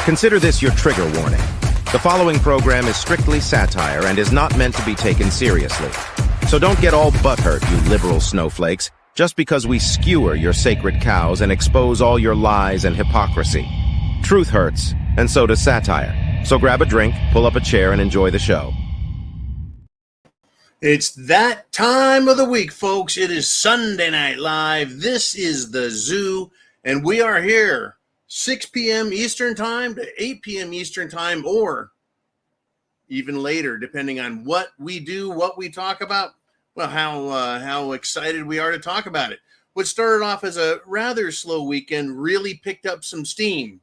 Consider this your trigger warning. The following program is strictly satire and is not meant to be taken seriously. So don't get all butthurt, you liberal snowflakes, just because we skewer your sacred cows and expose all your lies and hypocrisy. Truth hurts, and so does satire. So grab a drink, pull up a chair, and enjoy the show. It's that time of the week, folks. It is Sunday Night Live. This is The Zoo, and we are here 6 p.m. Eastern Time to 8 p.m. Eastern Time, or even later, depending on what we do, what we talk about, well, how excited we are to talk about it. What started off as a rather slow weekend really picked up some steam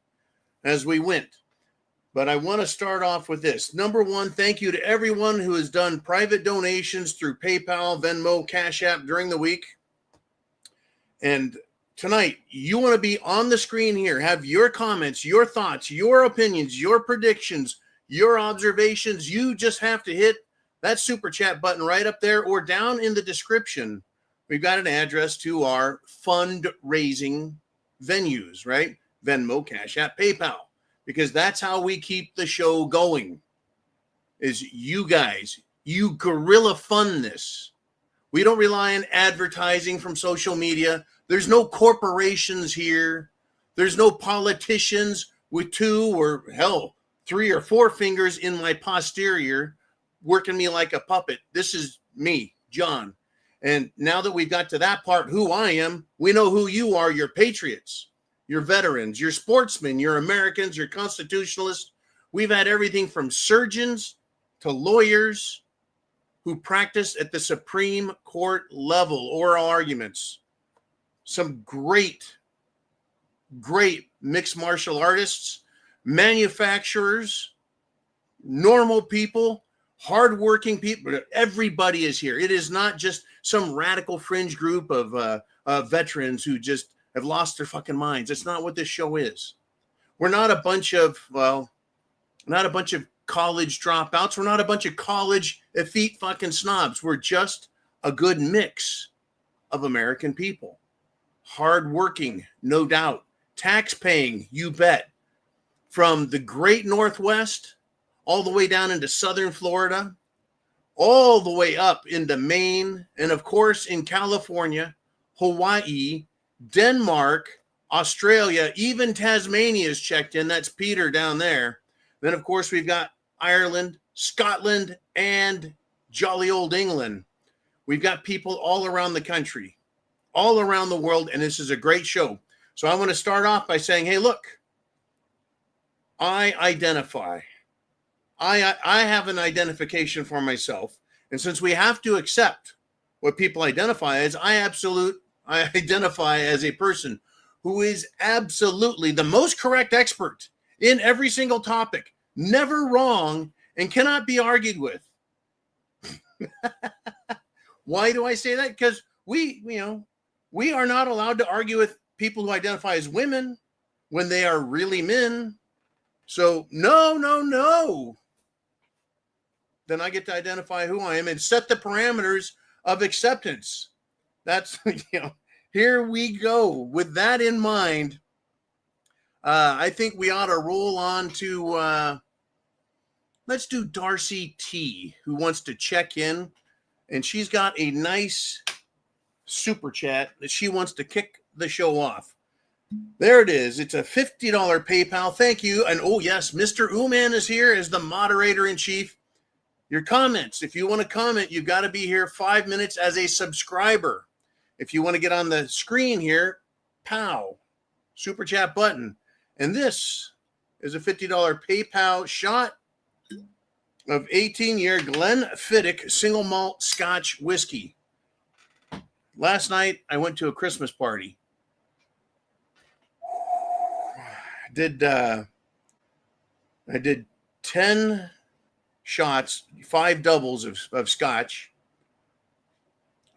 as we went. But I want to start off with this. Number one, thank you to everyone who has done private donations through PayPal, Venmo, CashApp during the week. And tonight, you want to be on the screen here, have your comments, your thoughts, your opinions, your predictions, your observations. You just have to hit that super chat button right up there or down in the description. We've got an address to our fundraising venues, right? Venmo, CashApp, PayPal. Because that's how we keep the show going, is you guys, you guerrilla fund this. We don't rely on advertising from social media. There's no corporations here. There's no politicians with 2 or hell, 3 or 4 fingers in my posterior working me like a puppet. This is me, John. And now that we've got to that part, who I am, we know who you are, your patriots. Your veterans, your sportsmen, your Americans, your constitutionalists. We've had everything from surgeons to lawyers who practice at the Supreme Court level, oral arguments. Some great mixed martial artists, manufacturers, normal people, hardworking people. Everybody is here. It is not just some radical fringe group of veterans who just have lost their fucking minds. That's not what this show is. We're not a bunch of, college dropouts. We're not a bunch of college effete fucking snobs. We're just a good mix of American people. Hardworking, no doubt. Tax paying, you bet. From the great Northwest, all the way down into Southern Florida, all the way up into Maine, and of course in California, Hawaii, Denmark, Australia, even Tasmania is checked in. That's Peter down there. Then, of course, we've got Ireland, Scotland, and jolly old England. We've got people all around the country, all around the world, and this is a great show. So I want to start off by saying, hey, look, I identify. I have an identification for myself. And since we have to accept what people identify as, I identify as a person who is absolutely the most correct expert in every single topic, never wrong, and cannot be argued with. Why do I say that? Because we are not allowed to argue with people who identify as women when they are really men. So no. Then I get to identify who I am and set the parameters of acceptance. That's, here we go. With that in mind, I think we ought to roll on to, let's do Darcy T, who wants to check in. And she's got a nice super chat that she wants to kick the show off. There it is. It's a $50 PayPal. Thank you. And oh, yes, Mr. Uman is here as the moderator in chief. Your comments. If you want to comment, you've got to be here 5 minutes as a subscriber. If you want to get on the screen here, pow, super chat button. And this is a $50 PayPal shot of 18-year Glenfiddich single malt Scotch whiskey. Last night, I went to a Christmas party. I did 10 shots, 5 doubles of Scotch,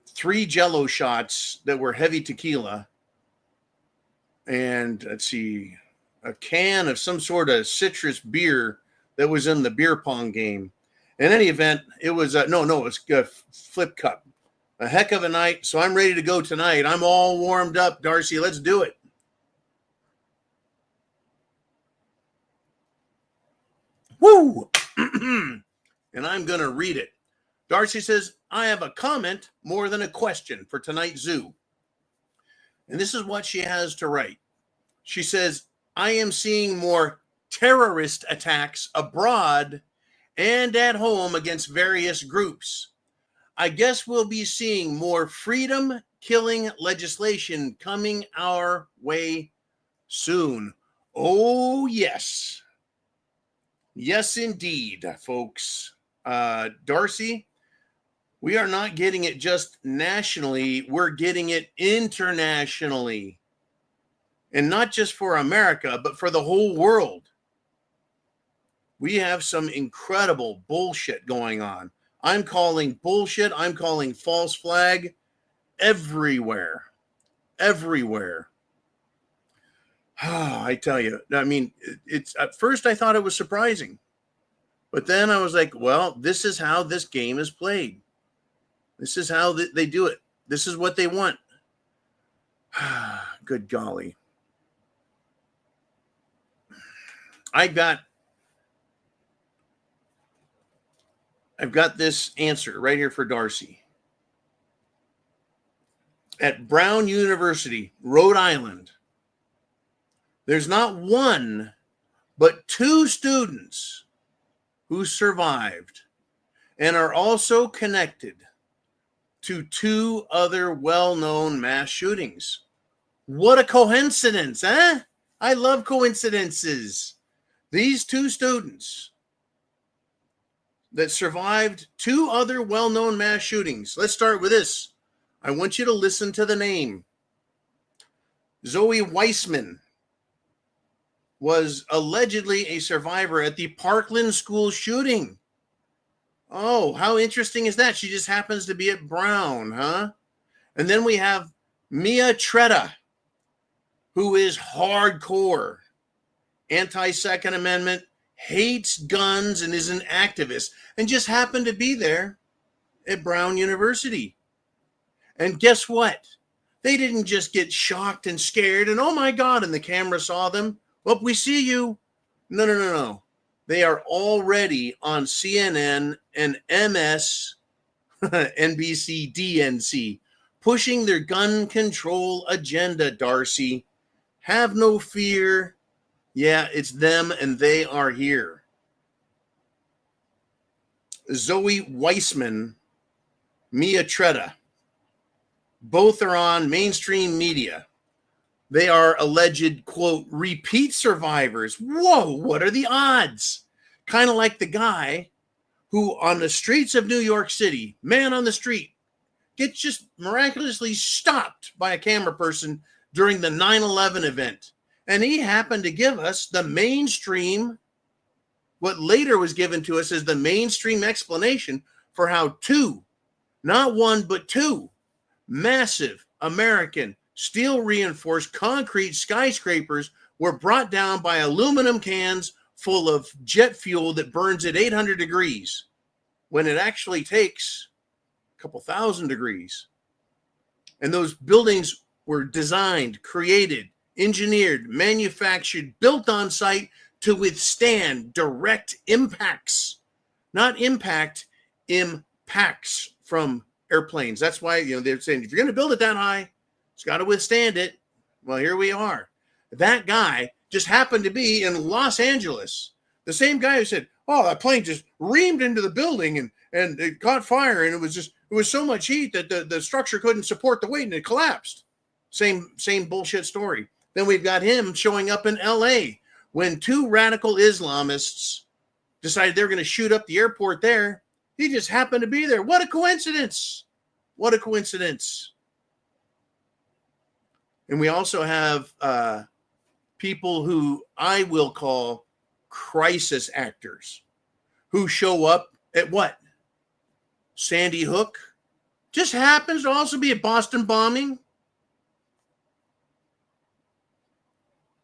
3 Jello shots that were heavy tequila, and let's see, a can of some sort of citrus beer that was in the beer pong game. In any event, it was it was a flip cup. A heck of a night. So I'm ready to go tonight. I'm all warmed up, Darcy. Let's do it. Woo! And I'm going to read it. Darcy says, I have a comment more than a question for tonight's zoo. And this is what she has to write. She says, I am seeing more terrorist attacks abroad and at home against various groups. I guess we'll be seeing more freedom-killing legislation coming our way soon. Oh, yes. Yes, indeed, folks. Darcy, we are not getting it just nationally. We're getting it internationally. And not just for America, but for the whole world. We have some incredible bullshit going on. I'm calling bullshit. I'm calling false flag everywhere. Everywhere. I tell you, I mean, it's at first I thought it was surprising. But then I was like, well, this is how this game is played. This is how they do it. This is what they want. Good golly. I've got this answer right here for Darcy. At Brown University, Rhode Island, there's not one, but 2 students who survived and are also connected to 2 other well-known mass shootings. What a coincidence, huh? I love coincidences. These 2 students that survived 2 other well-known mass shootings. Let's start with this. I want you to listen to the name. Zoe Weissman was allegedly a survivor at the Parkland school shooting. Oh, how interesting is that? She just happens to be at Brown, huh? And then we have Mia Tretta, who is hardcore, anti-Second Amendment, hates guns, and is an activist, and just happened to be there at Brown University. And guess what? They didn't just get shocked and scared and, oh my God, and the camera saw them. Well, we see you. No. They are already on CNN and MS, NBC, DNC, pushing their gun control agenda, Darcy. Have no fear. Yeah, it's them, and they are here. Zoe Weissman, Mia Tretta, both are on mainstream media. They are alleged, quote, repeat survivors. Whoa, what are the odds? Kind of like the guy who on the streets of New York City, man on the street, gets just miraculously stopped by a camera person during the 9/11 event. And he happened to give us the mainstream, what later was given to us as the mainstream explanation for how 2, not 1, but 2 massive American steel reinforced concrete skyscrapers were brought down by aluminum cans full of jet fuel that burns at 800 degrees when it actually takes a couple thousand degrees. And those buildings were designed, created, engineered, manufactured, built on site to withstand direct impacts, not impacts from airplanes. That's why, they're saying, if you're going to build it that high, it's got to withstand it. Well, here we are. That guy just happened to be in Los Angeles. The same guy who said, oh, that plane just reamed into the building and it caught fire. And it was so much heat that the structure couldn't support the weight and it collapsed. Same bullshit story. Then we've got him showing up in LA when 2 radical Islamists decided they're going to shoot up the airport there. He just happened to be there. What a coincidence. What a coincidence. And we also have people who I will call crisis actors who show up at what? Sandy Hook. Just happens to also be a Boston bombing.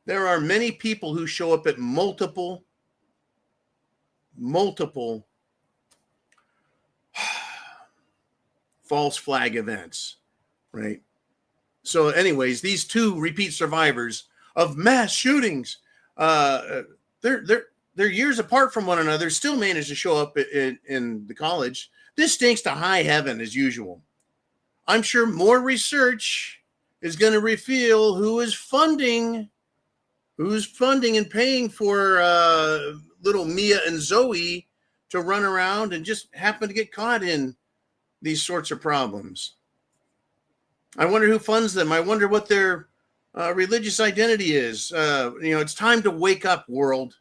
There are many people who show up at multiple false flag events, right? So anyways, these 2 repeat survivors of mass shootings, they're they're years apart from one another, still manage to show up in the college. This stinks to high heaven as usual. I'm sure more research is going to reveal who is funding and paying for little Mia and Zoe to run around and just happen to get caught in these sorts of problems. I wonder who funds them. I wonder what their religious identity is. It's time to wake up, world.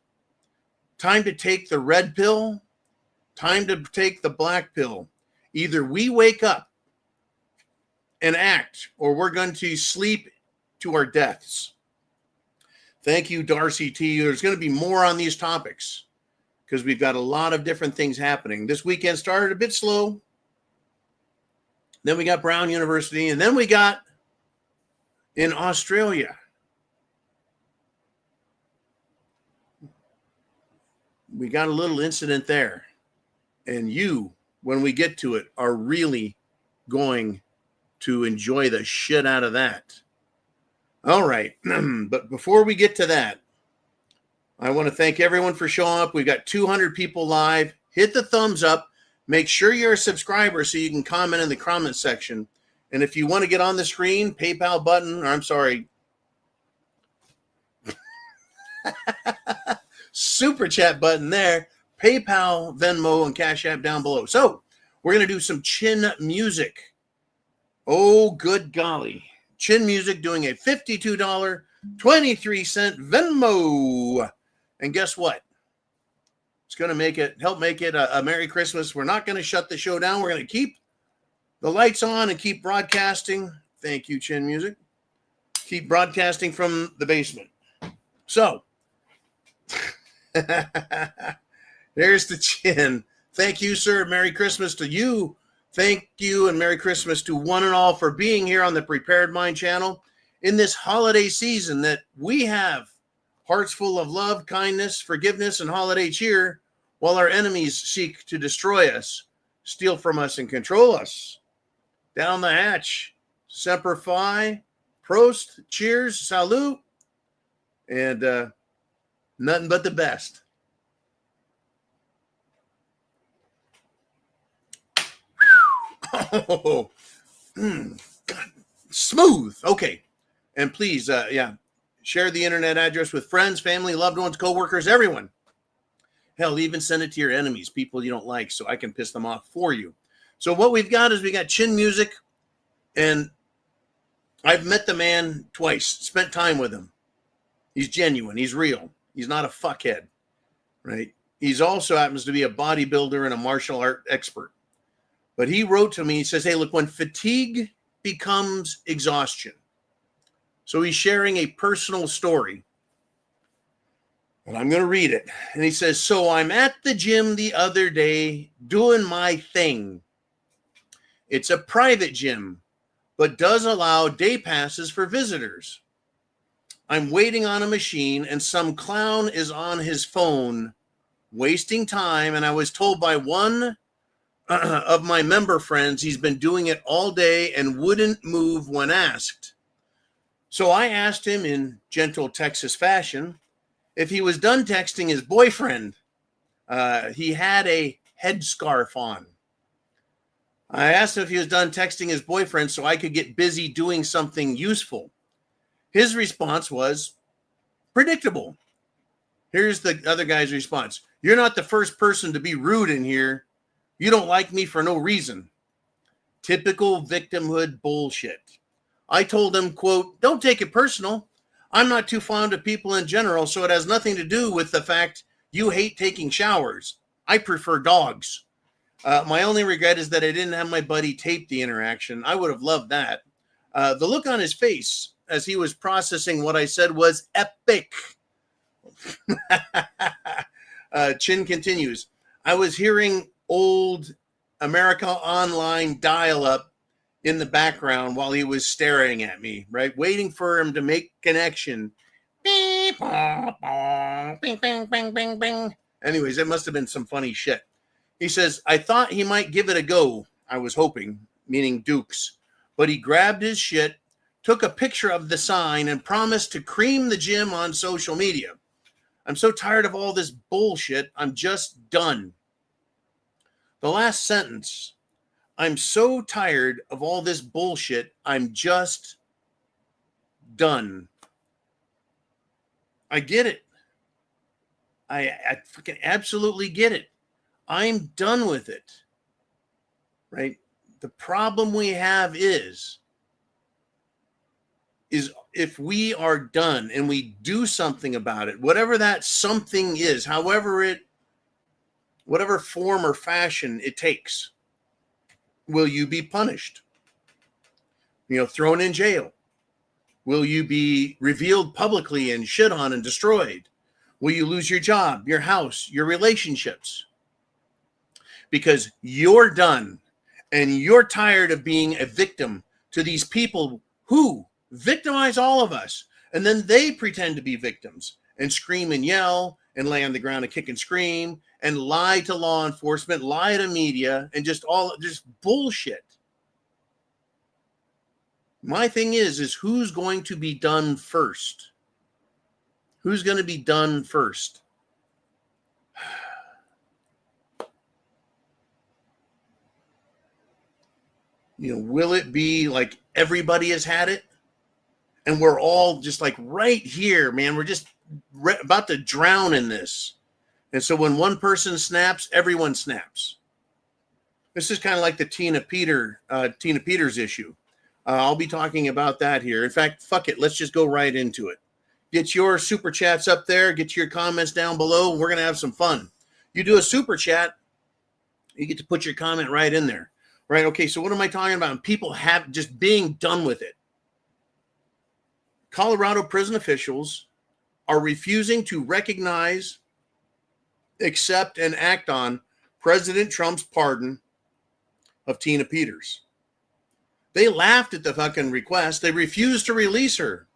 Time to take the red pill. Time to take the black pill. Either we wake up and act, or we're going to sleep to our deaths. Thank you, Darcy T. There's going to be more on these topics because we've got a lot of different things happening. This weekend started a bit slow. Then we got Brown University, and then we got in Australia. We got a little incident there. And you, when we get to it, are really going to enjoy the shit out of that. All right. But before we get to that, I want to thank everyone for showing up. We've got 200 people live. Hit the thumbs up. Make sure you're a subscriber so you can comment in the comment section. And if you want to get on the screen, PayPal button, or I'm sorry, Super Chat button there, PayPal, Venmo, and Cash App down below. So we're going to do some chin music. Oh, good golly. Chin music doing a $52.23 Venmo. And guess what? It's going to help make it a Merry Christmas. We're not going to shut the show down. We're going to keep the lights on and keep broadcasting. Thank you, Chin Music. Keep broadcasting from the basement. So, there's the Chin. Thank you, sir. Merry Christmas to you. Thank you and Merry Christmas to one and all for being here on the Prepared Mind channel in this holiday season that we have hearts full of love, kindness, forgiveness, and holiday cheer while our enemies seek to destroy us, steal from us, and control us. Down the hatch, Semper Fi, Prost, cheers, salute, and nothing but the best. Oh, God, smooth. Okay. And please, share the internet address with friends, family, loved ones, coworkers, everyone. Hell, even send it to your enemies, people you don't like, so I can piss them off for you. So what we've got is we got Chin Music, and I've met the man twice, spent time with him. He's genuine. He's real. He's not a fuckhead, right? He's also happens to be a bodybuilder and a martial art expert. But he wrote to me, he says, hey, look, when fatigue becomes exhaustion. So he's sharing a personal story. And I'm going to read it. And he says, so I'm at the gym the other day doing my thing. It's a private gym, but does allow day passes for visitors. I'm waiting on a machine and some clown is on his phone wasting time. And I was told by one of my member friends he's been doing it all day and wouldn't move when asked. So I asked him in gentle Texas fashion if he was done texting his boyfriend. He had a headscarf on. I asked him if he was done texting his boyfriend so I could get busy doing something useful. His response was predictable. Here's the other guy's response. You're not the first person to be rude in here. You don't like me for no reason. Typical victimhood bullshit. I told him, quote, don't take it personal. I'm not too fond of people in general, so it has nothing to do with the fact you hate taking showers. I prefer dogs. My only regret is that I didn't have my buddy tape the interaction. I would have loved that. The look on his face as he was processing what I said was epic. Chin continues. I was hearing old America Online dial-up in the background while he was staring at me, right? Waiting for him to make connection. Beep, bing, bing, bing, bing, bing. Anyways, it must have been some funny shit. He says, I thought he might give it a go. I was hoping, meaning Dukes. But he grabbed his shit, took a picture of the sign, and promised to cream the gym on social media. I'm so tired of all this bullshit. I'm just done. The last sentence, I'm so tired of all this bullshit. I'm just done. I get it. I fucking absolutely get it. I'm done with it. Right? The problem we have is if we are done and we do something about it, whatever that something is, whatever form or fashion it takes, will you be punished? Thrown in jail? Will you be revealed publicly and shit on and destroyed? Will you lose your job, your house, your relationships? Because you're done and you're tired of being a victim to these people who victimize all of us. And then they pretend to be victims and scream and yell and lay on the ground and kick and scream and lie to law enforcement, lie to media, and just bullshit. My thing is who's going to be done first? Who's going to be done first? Will it be like everybody has had it? And we're all just like right here, man. We're just about to drown in this. And so when one person snaps, everyone snaps. This is kind of like the Tina Peters issue. I'll be talking about that here. In fact, fuck it. Let's just go right into it. Get your super chats up there. Get your comments down below. We're going to have some fun. You do a super chat, you get to put your comment right in there. Right? Okay, so what am I talking about? People have just being done with it. Colorado prison officials are refusing to recognize, accept, and act on President Trump's pardon of Tina Peters. They laughed at the fucking request. They refused to release her.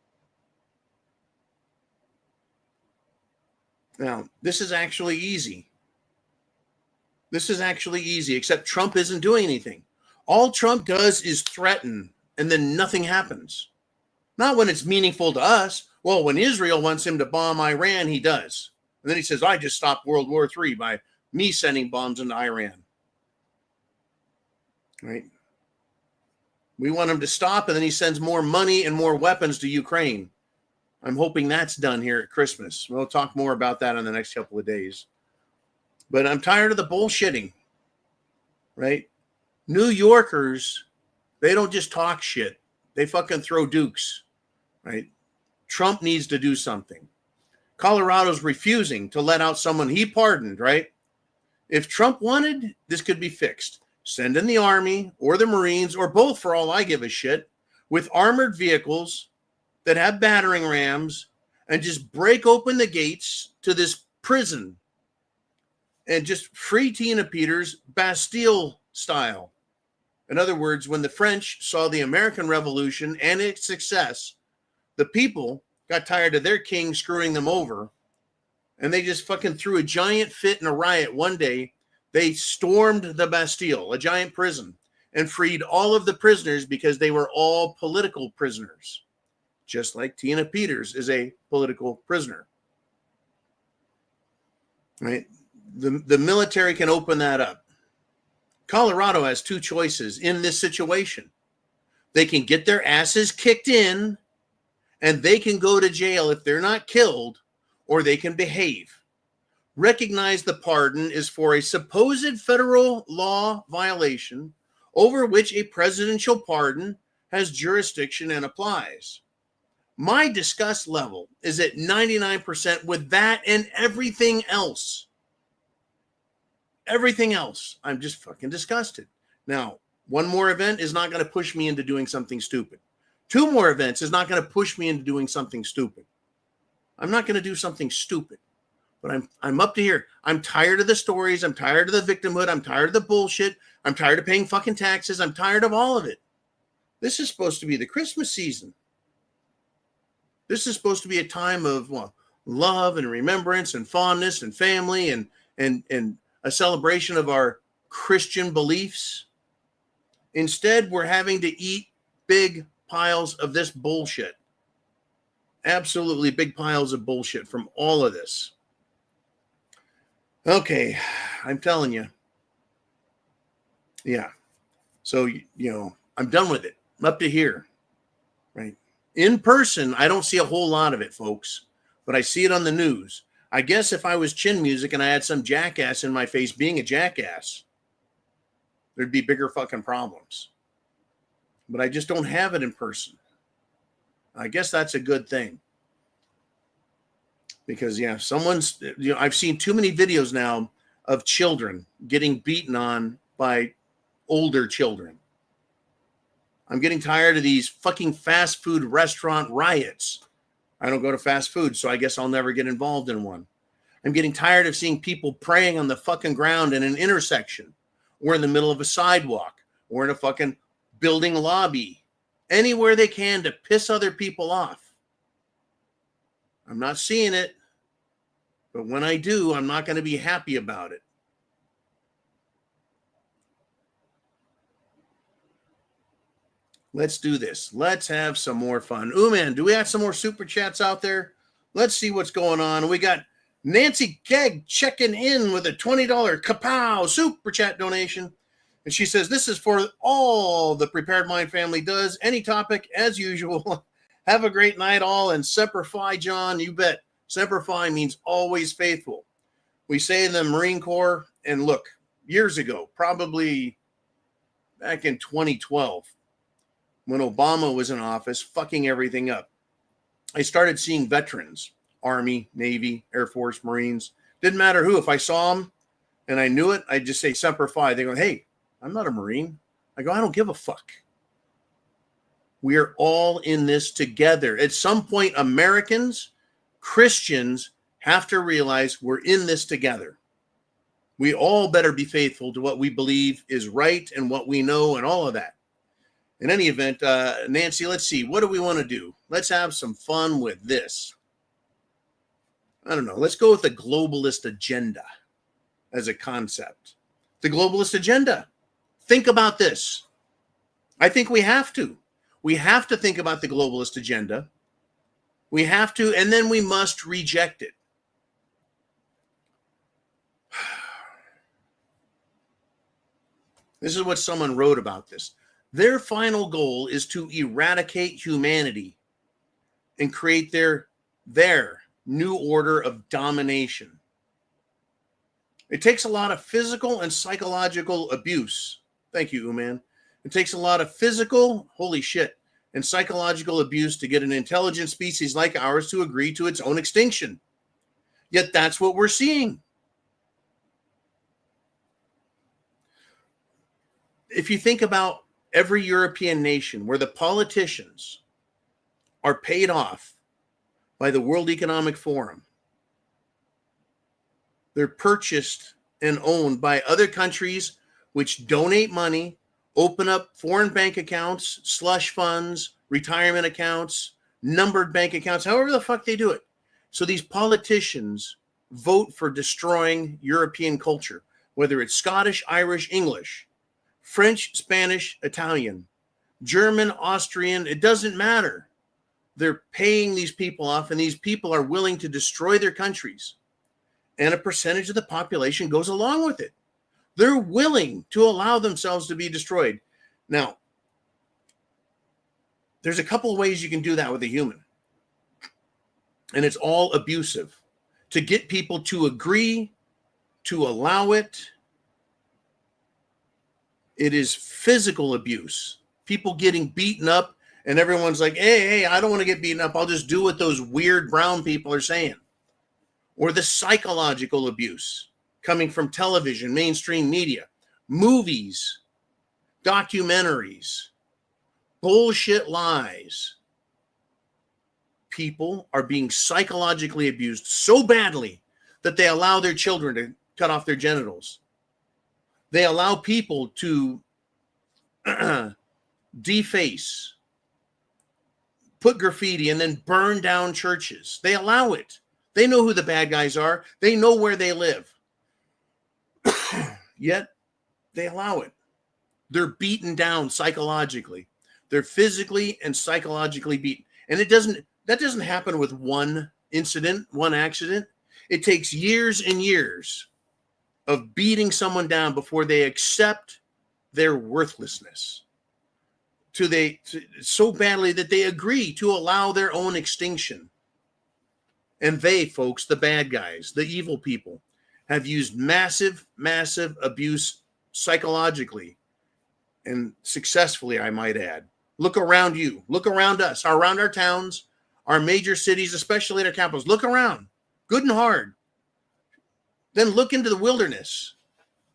Now, this is actually easy. Except Trump isn't doing anything. All Trump does is threaten, and then nothing happens. Not when it's meaningful to us. Well, when Israel wants him to bomb Iran, he does. And then he says, I just stopped World War III by me sending bombs into Iran. Right? We want him to stop, and then he sends more money and more weapons to Ukraine. I'm hoping that's done here at Christmas. We'll talk more about that in the next couple of days. But I'm tired of the bullshitting, right? New Yorkers, they don't just talk shit. They fucking throw dukes, right? Trump needs to do something. Colorado's refusing to let out someone he pardoned, right? If Trump wanted, this could be fixed. Send in the Army or the Marines or both, for all I give a shit, with armored vehicles that have battering rams and just break open the gates to this prison and just free Tina Peters Bastille style. In other words, when the French saw the American Revolution and its success, the people got tired of their king screwing them over, and they just fucking threw a giant fit and a riot one day. They stormed the Bastille, a giant prison, and freed all of the prisoners because they were all political prisoners, just like Tina Peters is a political prisoner. Right? The military can open that up. Colorado has two choices in this situation. They can get their asses kicked in, and they can go to jail if they're not killed, or they can behave. Recognize the pardon is for a supposed federal law violation over which a presidential pardon has jurisdiction and applies. My disgust level is at 99% with that and everything else. Everything else, I'm just fucking disgusted. Now, one more event is not going to push me into doing something stupid. Two more events is not going to push me into doing something stupid. I'm not going to do something stupid. But I'm up to here. I'm tired of the stories. I'm tired of the victimhood. I'm tired of the bullshit. I'm tired of paying fucking taxes. I'm tired of all of it. This is supposed to be the Christmas season. This is supposed to be a time of love and remembrance and fondness and family and a celebration of our Christian beliefs. Instead, we're having to eat big piles of this bullshit. Absolutely big piles of bullshit from all of this. Okay, I'm telling you. Yeah. So, I'm done with it. I'm up to here, right? In person, I don't see a whole lot of it, folks, but I see it on the news. I guess if I was chin music and I had some jackass in my face being a jackass, there'd be bigger fucking problems. But I just don't have it in person. I guess that's a good thing. Because, I've seen too many videos now of children getting beaten on by older children. I'm getting tired of these fucking fast food restaurant riots. I don't go to fast food, so I guess I'll never get involved in one. I'm getting tired of seeing people praying on the fucking ground in an intersection or in the middle of a sidewalk or in a fucking building lobby, anywhere they can to piss other people off. I'm not seeing it, but when I do, I'm not going to be happy about it. Let's do this. Let's have some more fun. Ooh, man, do we have some more super chats out there? Let's see what's going on. We got Nancy Keg checking in with a $20 kapow super chat donation. And she says, this is for all the Prepared Mind family does. Any topic, as usual. Have a great night, all. And Semper Fi, John. You bet. Semper Fi means always faithful. We say in the Marine Corps, and look, years ago, probably back in 2012, when Obama was in office, fucking everything up, I started seeing veterans, Army, Navy, Air Force, Marines. Didn't matter who. If I saw them and I knew it, I'd just say Semper Fi. They go, hey, I'm not a Marine. I go, I don't give a fuck. We're all in this together. At some point, Americans, Christians have to realize we're in this together. We all better be faithful to what we believe is right and what we know and all of that. In any event, Nancy, let's see. What do we want to do? Let's have some fun with this. I don't know. Let's go with the globalist agenda as a concept. The globalist agenda. Think about this. I think we have to. We have to think about the globalist agenda. We have to, and then we must reject it. This is what someone wrote about this. Their final goal is to eradicate humanity and create their new order of domination. It takes a lot of physical and psychological abuse. Thank you, Uman. It takes a lot of physical, holy shit, and psychological abuse to get an intelligent species like ours to agree to its own extinction. Yet that's what we're seeing. If you think about every European nation where the politicians are paid off by the World Economic Forum, they're purchased and owned by other countries which donate money, open up foreign bank accounts, slush funds, retirement accounts, numbered bank accounts, however the fuck they do it. So these politicians vote for destroying European culture, whether it's Scottish, Irish, English, French, Spanish, Italian, German, Austrian, it doesn't matter. They're paying these people off, and these people are willing to destroy their countries. And a percentage of the population goes along with it. They're willing to allow themselves to be destroyed. Now, there's a couple of ways you can do that with a human. And it's all abusive. To get people to agree, to allow it, it is physical abuse. People getting beaten up, and everyone's like, hey, I don't want to get beaten up. I'll just do what those weird brown people are saying. Or the psychological abuse coming from television, mainstream media, movies, documentaries, bullshit lies. People are being psychologically abused so badly that they allow their children to cut off their genitals. They allow people to deface, put graffiti, and then burn down churches. They allow it. They know who the bad guys are. They know where they live. Yet, they allow it. They're beaten down psychologically. They're physically and psychologically beaten. And it doesn't, that doesn't happen with one incident, one accident. It takes years and years of beating someone down before they accept their worthlessness so badly that they agree to allow their own extinction. And they, folks, the bad guys, the evil people, have used massive, massive abuse psychologically and successfully, I might add. Look around you. Look around us, around our towns, our major cities, especially their capitals. Look around, good and hard. Then look into the wilderness.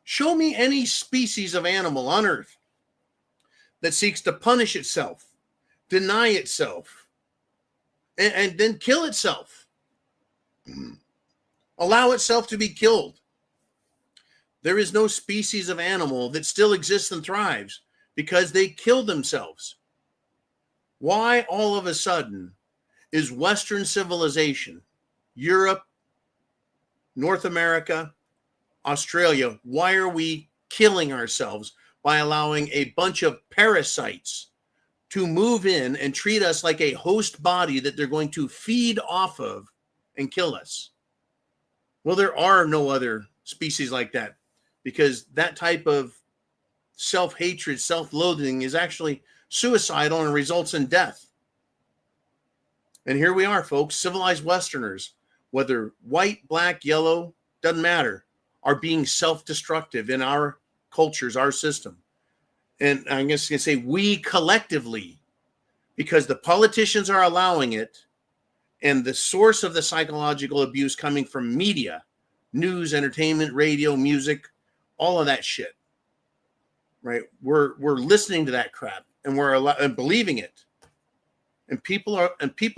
Show me any species of animal on earth that seeks to punish itself, deny itself, and then kill itself. Allow itself to be killed. There is no species of animal that still exists and thrives because they kill themselves. Why all of a sudden is Western civilization, Europe, North America, Australia, why are we killing ourselves by allowing a bunch of parasites to move in and treat us like a host body that they're going to feed off of and kill us? Well, there are no other species like that, because that type of self-hatred, self-loathing is actually suicidal and results in death. And here we are, folks, civilized Westerners, whether white, black, yellow, doesn't matter, are being self-destructive in our cultures, our system. And I'm just going to say we collectively, because the politicians are allowing it, and the source of the psychological abuse coming from media, news, entertainment, radio, music, all of that shit, right? We're listening to that crap, and and believing it. And people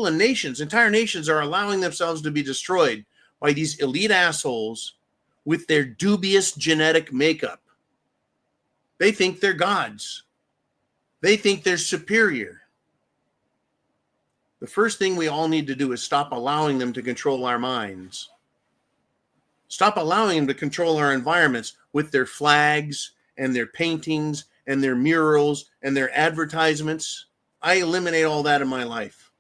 and nations, entire nations, are allowing themselves to be destroyed by these elite assholes with their dubious genetic makeup. They think they're gods. They think they're superior. The first thing we all need to do is stop allowing them to control our minds. Stop allowing them to control our environments with their flags and their paintings and their murals and their advertisements. I eliminate all that in my life.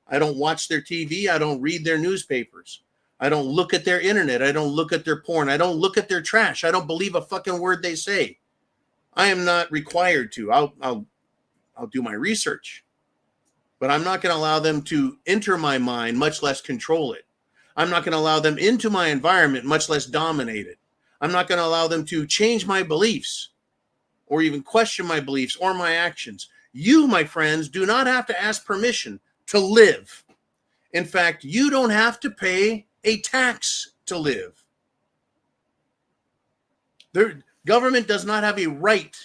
I don't watch their TV. I don't read their newspapers. I don't look at their internet. I don't look at their porn. I don't look at their trash. I don't believe a fucking word they say. I am not required to. I'll do my research. But I'm not going to allow them to enter my mind, much less control it. I'm not going to allow them into my environment, much less dominate it. I'm not going to allow them to change my beliefs or even question my beliefs or my actions. You, my friends, do not have to ask permission to live. In fact, you don't have to pay a tax to live. The government does not have a right.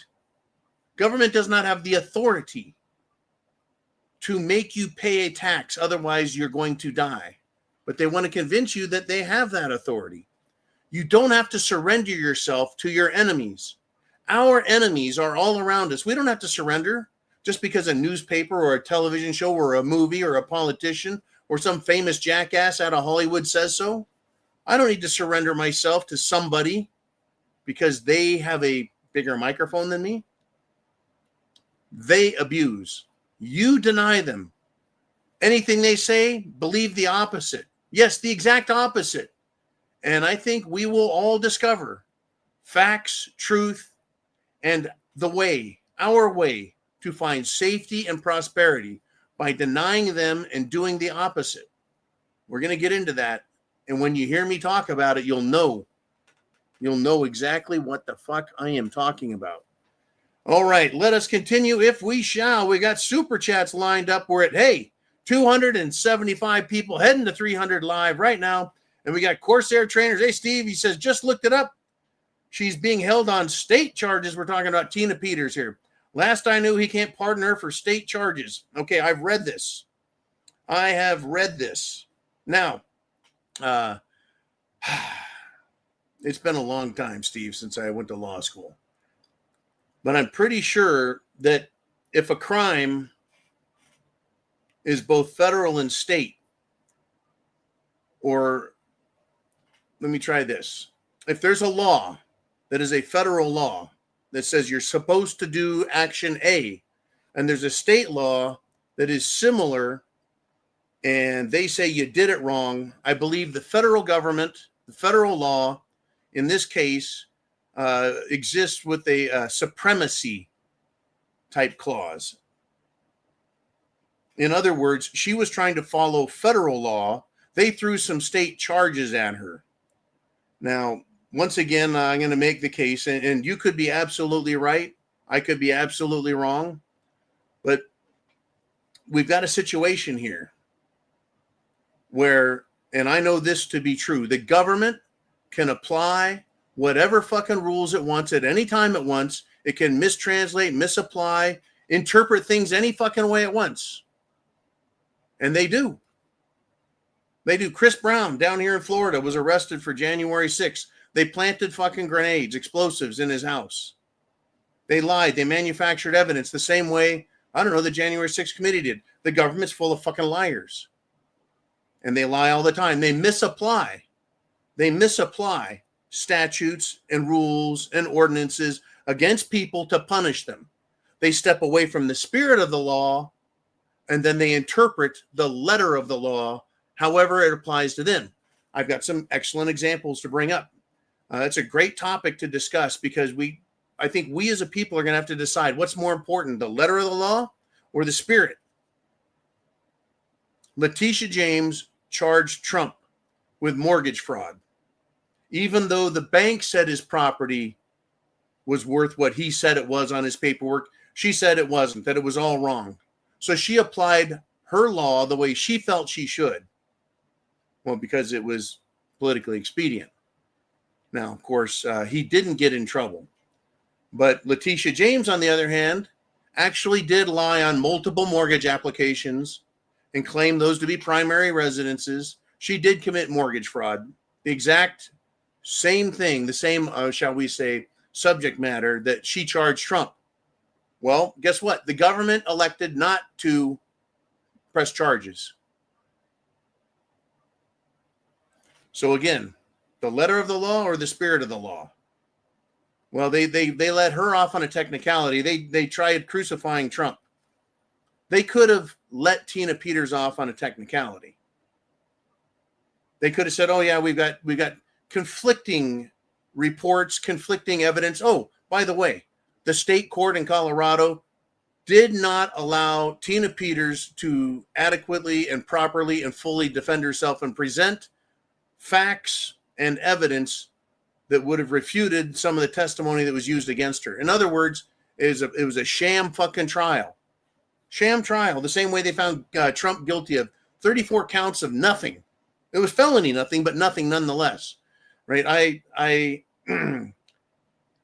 Government does not have the authority to make you pay a tax. Otherwise, you're going to die. But they want to convince you that they have that authority. You don't have to surrender yourself to your enemies. Our enemies are all around us. We don't have to surrender just because a newspaper or a television show or a movie or a politician or some famous jackass out of Hollywood says so. I don't need to surrender myself to somebody because they have a bigger microphone than me. They abuse. You deny them. Anything they say, believe the opposite. Yes, the exact opposite. And I think we will all discover facts, truth, and the way, our way to find safety and prosperity by denying them and doing the opposite. We're going to get into that. And when you hear me talk about it, you'll know exactly what the fuck I am talking about. All right, let us continue if we shall. We got super chats lined up. We're at, 275 people heading to 300 live right now. And we got Corsair Trainers. Hey, Steve, he says, just looked it up. She's being held on state charges. We're talking about Tina Peters here. Last I knew, he can't pardon her for state charges. Okay, I've read this. I have read this. Now, it's been a long time, Steve, since I went to law school. But I'm pretty sure that if a crime is both federal and state, or let me try this. If there's a law that is a federal law that says you're supposed to do action A, and there's a state law that is similar and they say you did it wrong, I believe the federal government, the federal law in this case, exists with a supremacy type clause. In other words, she was trying to follow federal law. They threw some state charges at her. Now, once again, I'm going to make the case, and you could be absolutely right. I could be absolutely wrong. But we've got a situation here where, and I know this to be true, the government can apply whatever fucking rules it wants at any time it wants. It can mistranslate, misapply, interpret things any fucking way it wants. And they do. They do. Chris Brown down here in Florida was arrested for January 6th. They planted fucking grenades, explosives in his house. They lied. They manufactured evidence the same way, I don't know, the January 6th committee did. The government's full of fucking liars. And they lie all the time. They misapply. They misapply statutes and rules and ordinances against people to punish them. They step away from the spirit of the law, and then they interpret the letter of the law however it applies to them. I've got some excellent examples to bring up. It's a great topic to discuss because I think we as a people are going to have to decide what's more important, the letter of the law or the spirit. Letitia James charged Trump with mortgage fraud, even though the bank said his property was worth what he said it was on his paperwork. She said it wasn't, that it was all wrong. So she applied her law the way she felt she should. Well, because it was politically expedient. Now, of course, he didn't get in trouble. But Letitia James, on the other hand, actually did lie on multiple mortgage applications and claim those to be primary residences. She did commit mortgage fraud. The exact same thing, the same, shall we say, subject matter that she charged Trump. Well, guess what? The government elected not to press charges. So again, the letter of the law or the spirit of the law? Well, they let her off on a technicality. They tried crucifying Trump. They could have let Tina Peters off on a technicality. They could have said, "Oh yeah, we've got conflicting reports, conflicting evidence. Oh, by the way, the state court in Colorado did not allow Tina Peters to adequately and properly and fully defend herself and present facts and evidence that would have refuted some of the testimony that was used against her." In other words, it was a sham fucking trial. Sham trial, the same way they found Trump guilty of 34 counts of nothing. It was felony nothing, but nothing nonetheless. Right? I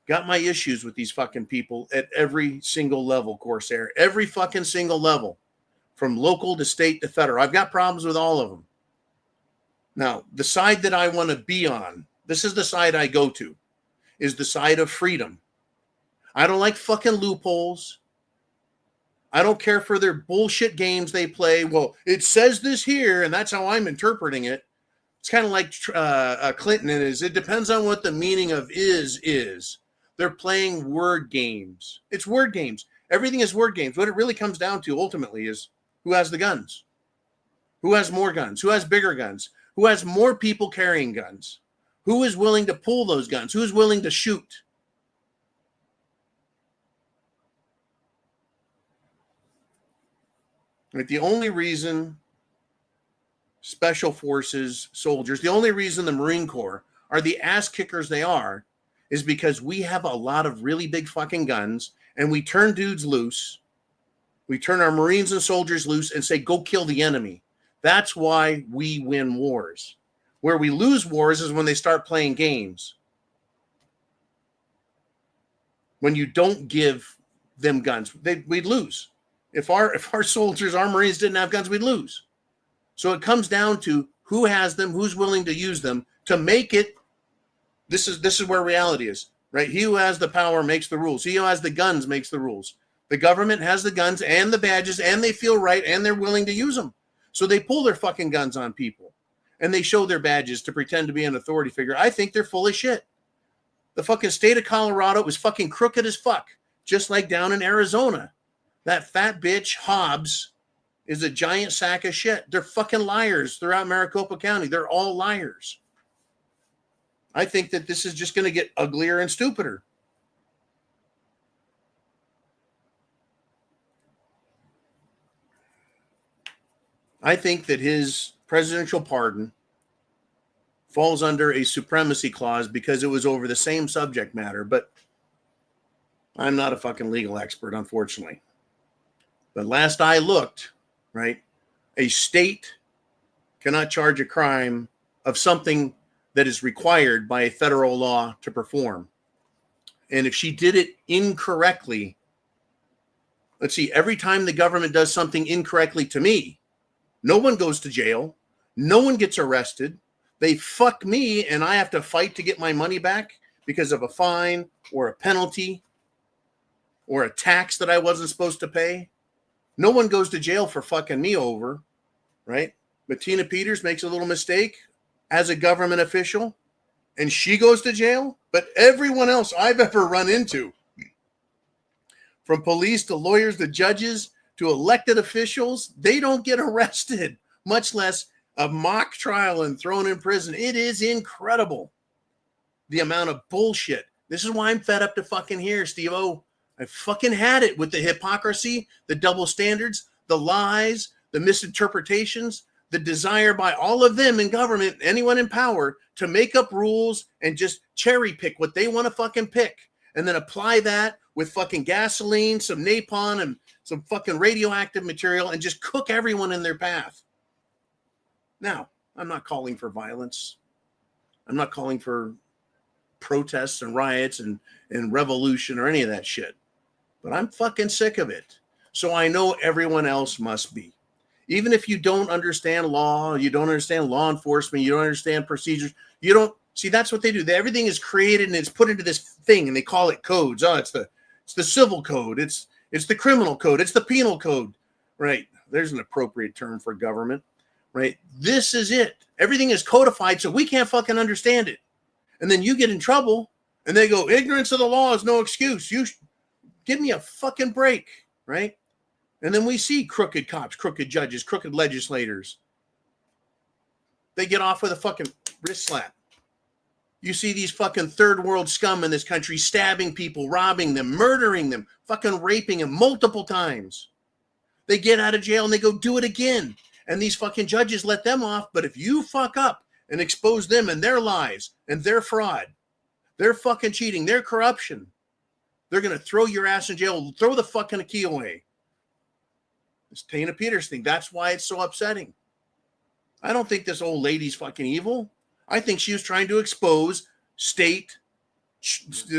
got my issues with these fucking people at every single level, Corsair. Every fucking single level. From local to state to federal. I've got problems with all of them. Now, the side that I want to be on, this is the side I go to, is the side of freedom. I don't like fucking loopholes. I don't care for their bullshit games they play. Well, it says this here, and that's how I'm interpreting it. It's kind of like Clinton is. It depends on what the meaning of is. They're playing word games. It's word games. Everything is word games. What it really comes down to ultimately is who has the guns? Who has more guns? Who has bigger guns? Who has more people carrying guns? Who is willing to pull those guns? Who is willing to shoot? Like the only reason special forces soldiers, the only reason the Marine Corps are the ass kickers they are is because we have a lot of really big fucking guns and we turn dudes loose. We turn our Marines and soldiers loose and say, go kill the enemy. That's why we win wars. Where we lose wars is when they start playing games. When you don't give them guns, we'd lose. If our soldiers, our Marines didn't have guns, we'd lose. So it comes down to who has them, who's willing to use them to make it. This is where reality is, right? He who has the power makes the rules. He who has the guns makes the rules. The government has the guns and the badges, and they feel right, and they're willing to use them. So they pull their fucking guns on people, and they show their badges to pretend to be an authority figure. I think they're full of shit. The fucking state of Colorado was fucking crooked as fuck, just like down in Arizona. That fat bitch Hobbs is a giant sack of shit. They're fucking liars throughout Maricopa County. They're all liars. I think that this is just going to get uglier and stupider. I think that his presidential pardon falls under a supremacy clause because it was over the same subject matter, but I'm not a fucking legal expert, unfortunately. But last I looked, right, a state cannot charge a crime of something that is required by a federal law to perform. And if she did it incorrectly, let's see, every time the government does something incorrectly to me, no one goes to jail. No one gets arrested. They fuck me and I have to fight to get my money back because of a fine or a penalty or a tax that I wasn't supposed to pay. No one goes to jail for fucking me over, right? But Tina Peters makes a little mistake as a government official and she goes to jail. But everyone else I've ever run into, from police to lawyers to judges to elected officials, they don't get arrested, much less a mock trial and thrown in prison. It is incredible, the amount of bullshit. This is why I'm fed up to fucking here, Steve-O. I fucking had it with the hypocrisy, the double standards, the lies, the misinterpretations, the desire by all of them in government, anyone in power, to make up rules and just cherry pick what they want to fucking pick and then apply that with fucking gasoline, some napalm, and some fucking radioactive material and just cook everyone in their path. Now, I'm not calling for violence. I'm not calling for protests and riots and revolution or any of that shit. But I'm fucking sick of it. So I know everyone else must be. Even if you don't understand law, you don't understand law enforcement, you don't understand procedures, you don't see, that's what they do. Everything is created and it's put into this thing and they call it codes. Oh, it's the civil code, it's the criminal code, it's the penal code. Right. There's an appropriate term for government. Right. This is it. Everything is codified so we can't fucking understand it. And then you get in trouble and they go, ignorance of the law is no excuse. You give me a fucking break. Right. And then we see crooked cops, crooked judges, crooked legislators. They get off with a fucking wrist slap. You see these fucking third world scum in this country stabbing people, robbing them, murdering them, fucking raping them multiple times. They get out of jail and they go do it again. And these fucking judges let them off. But if you fuck up and expose them and their lies and their fraud, their fucking cheating, their corruption, they're going to throw your ass in jail, throw the fucking key away. This Tina Peters thing, that's why it's so upsetting. I don't think this old lady's fucking evil. I think she was trying to expose state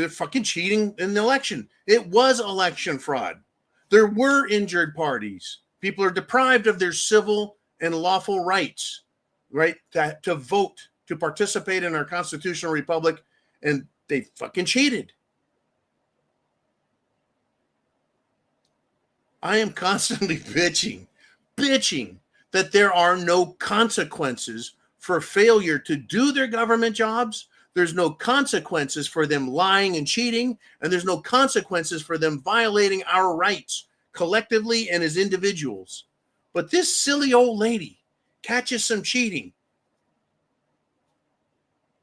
fucking cheating in the election. It was election fraud. There were injured parties. People are deprived of their civil and lawful rights, right? To vote, to participate in our constitutional republic, and they fucking cheated. I am constantly bitching that there are no consequences for failure to do their government jobs. There's no consequences for them lying and cheating, and there's no consequences for them violating our rights collectively and as individuals. But this silly old lady catches some cheating,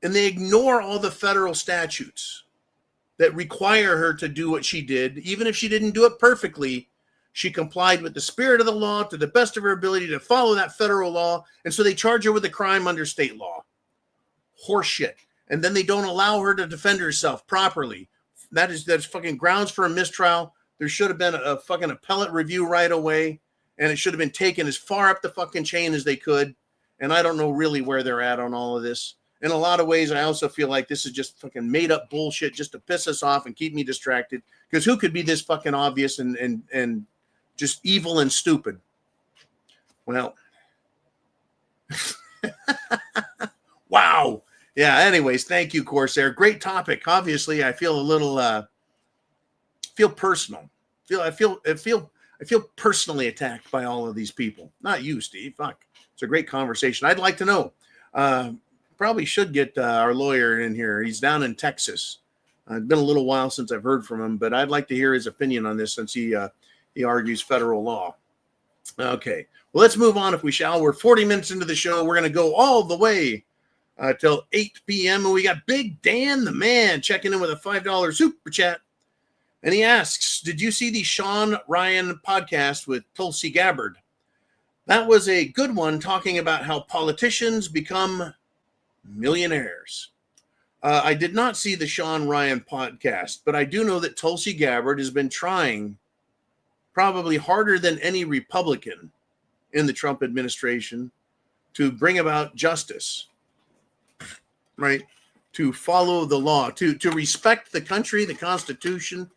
and they ignore all the federal statutes that require her to do what she did. Even if she didn't do it perfectly, she complied with the spirit of the law to the best of her ability to follow that federal law. And so they charge her with a crime under state law. Horseshit. And then they don't allow her to defend herself properly. That's fucking grounds for a mistrial. There should have been a fucking appellate review right away. And it should have been taken as far up the fucking chain as they could. And I don't know really where they're at on all of this. In a lot of ways, I also feel like this is just fucking made up bullshit just to piss us off and keep me distracted. Because who could be this fucking obvious and just evil and stupid? Well, wow. Yeah, anyways, thank you, Corsair. Great topic. Obviously, I feel a little feel personal. I feel personally attacked by all of these people. Not you, Steve. Fuck. It's a great conversation. I'd like to know. Probably should get our lawyer in here. He's down in Texas. It's been a little while since I've heard from him, but I'd like to hear his opinion on this since he argues federal law. Okay. Well, let's move on if we shall. We're 40 minutes into the show. We're going to go all the way till 8 p.m. And we got Big Dan, the man, checking in with a $5 super chat. And he asks, did you see the Sean Ryan podcast with Tulsi Gabbard? That was a good one, talking about how politicians become millionaires. I did not see the Sean Ryan podcast, but I do know that Tulsi Gabbard has been trying probably harder than any Republican in the Trump administration to bring about justice, right? To follow the law, to respect the country, the Constitution,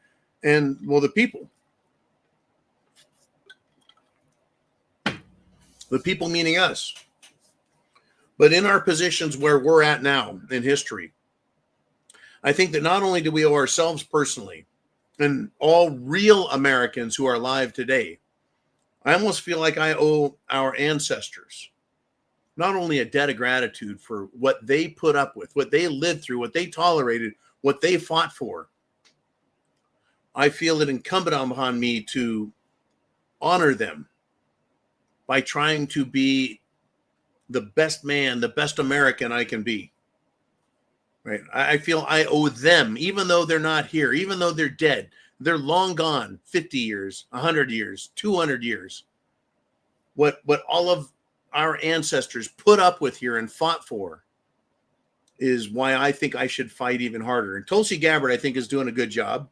and, well, the people. The people meaning us. But in our positions where we're at now in history, I think that not only do we owe ourselves personally and all real Americans who are alive today, I almost feel like I owe our ancestors not only a debt of gratitude for what they put up with, what they lived through, what they tolerated, what they fought for. I feel it incumbent upon me to honor them by trying to be the best man, the best American I can be. Right? I feel I owe them, even though they're not here, even though they're dead. They're long gone, 50 years, 100 years, 200 years. What all of our ancestors put up with here and fought for is why I think I should fight even harder. And Tulsi Gabbard, I think, is doing a good job.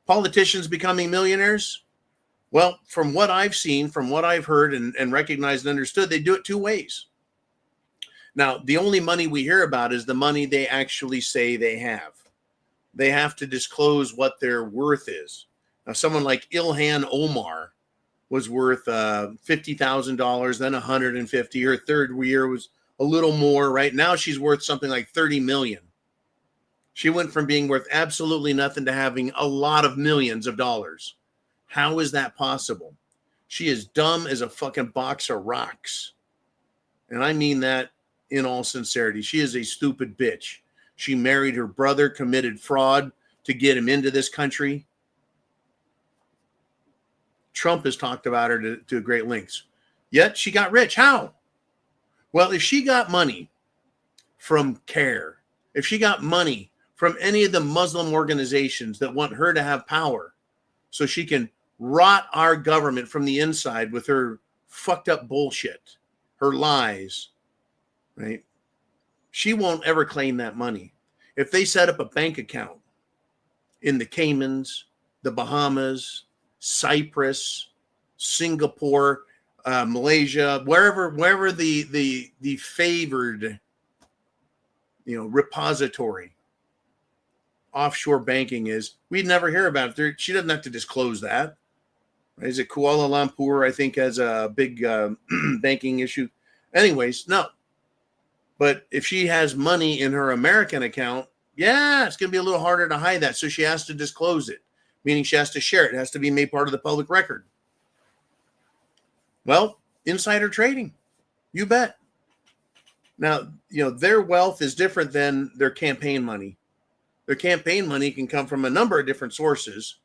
Politicians becoming millionaires? Well, from what I've seen, from what I've heard and recognized and understood, they do it two ways. Now, the only money we hear about is the money they actually say they have. They have to disclose what their worth is. Now, someone like Ilhan Omar was worth $50,000, then $150,000. Her third year was a little more. Right now, she's worth something like $30 million. She went from being worth absolutely nothing to having a lot of millions of dollars. How is that possible? She is dumb as a fucking box of rocks. And I mean that in all sincerity. She is a stupid bitch. She married her brother, committed fraud to get him into this country. Trump has talked about her to great lengths. Yet she got rich. How? Well, if she got money from CARE, if she got money from any of the Muslim organizations that want her to have power so she can rot our government from the inside with her fucked up bullshit, her lies, right? She won't ever claim that money. If they set up a bank account in the Caymans, the Bahamas, Cyprus, Singapore, Malaysia, wherever the favored, repository offshore banking is, we'd never hear about it. She doesn't have to disclose that. Right? Is it Kuala Lumpur, I think, has a big banking issue? Anyways, no. But if she has money in her American account, yeah, it's going to be a little harder to hide that. So she has to disclose it, meaning she has to share it. It has to be made part of the public record. Well, insider trading, you bet. Now, their wealth is different than their campaign money. Their campaign money can come from a number of different sources.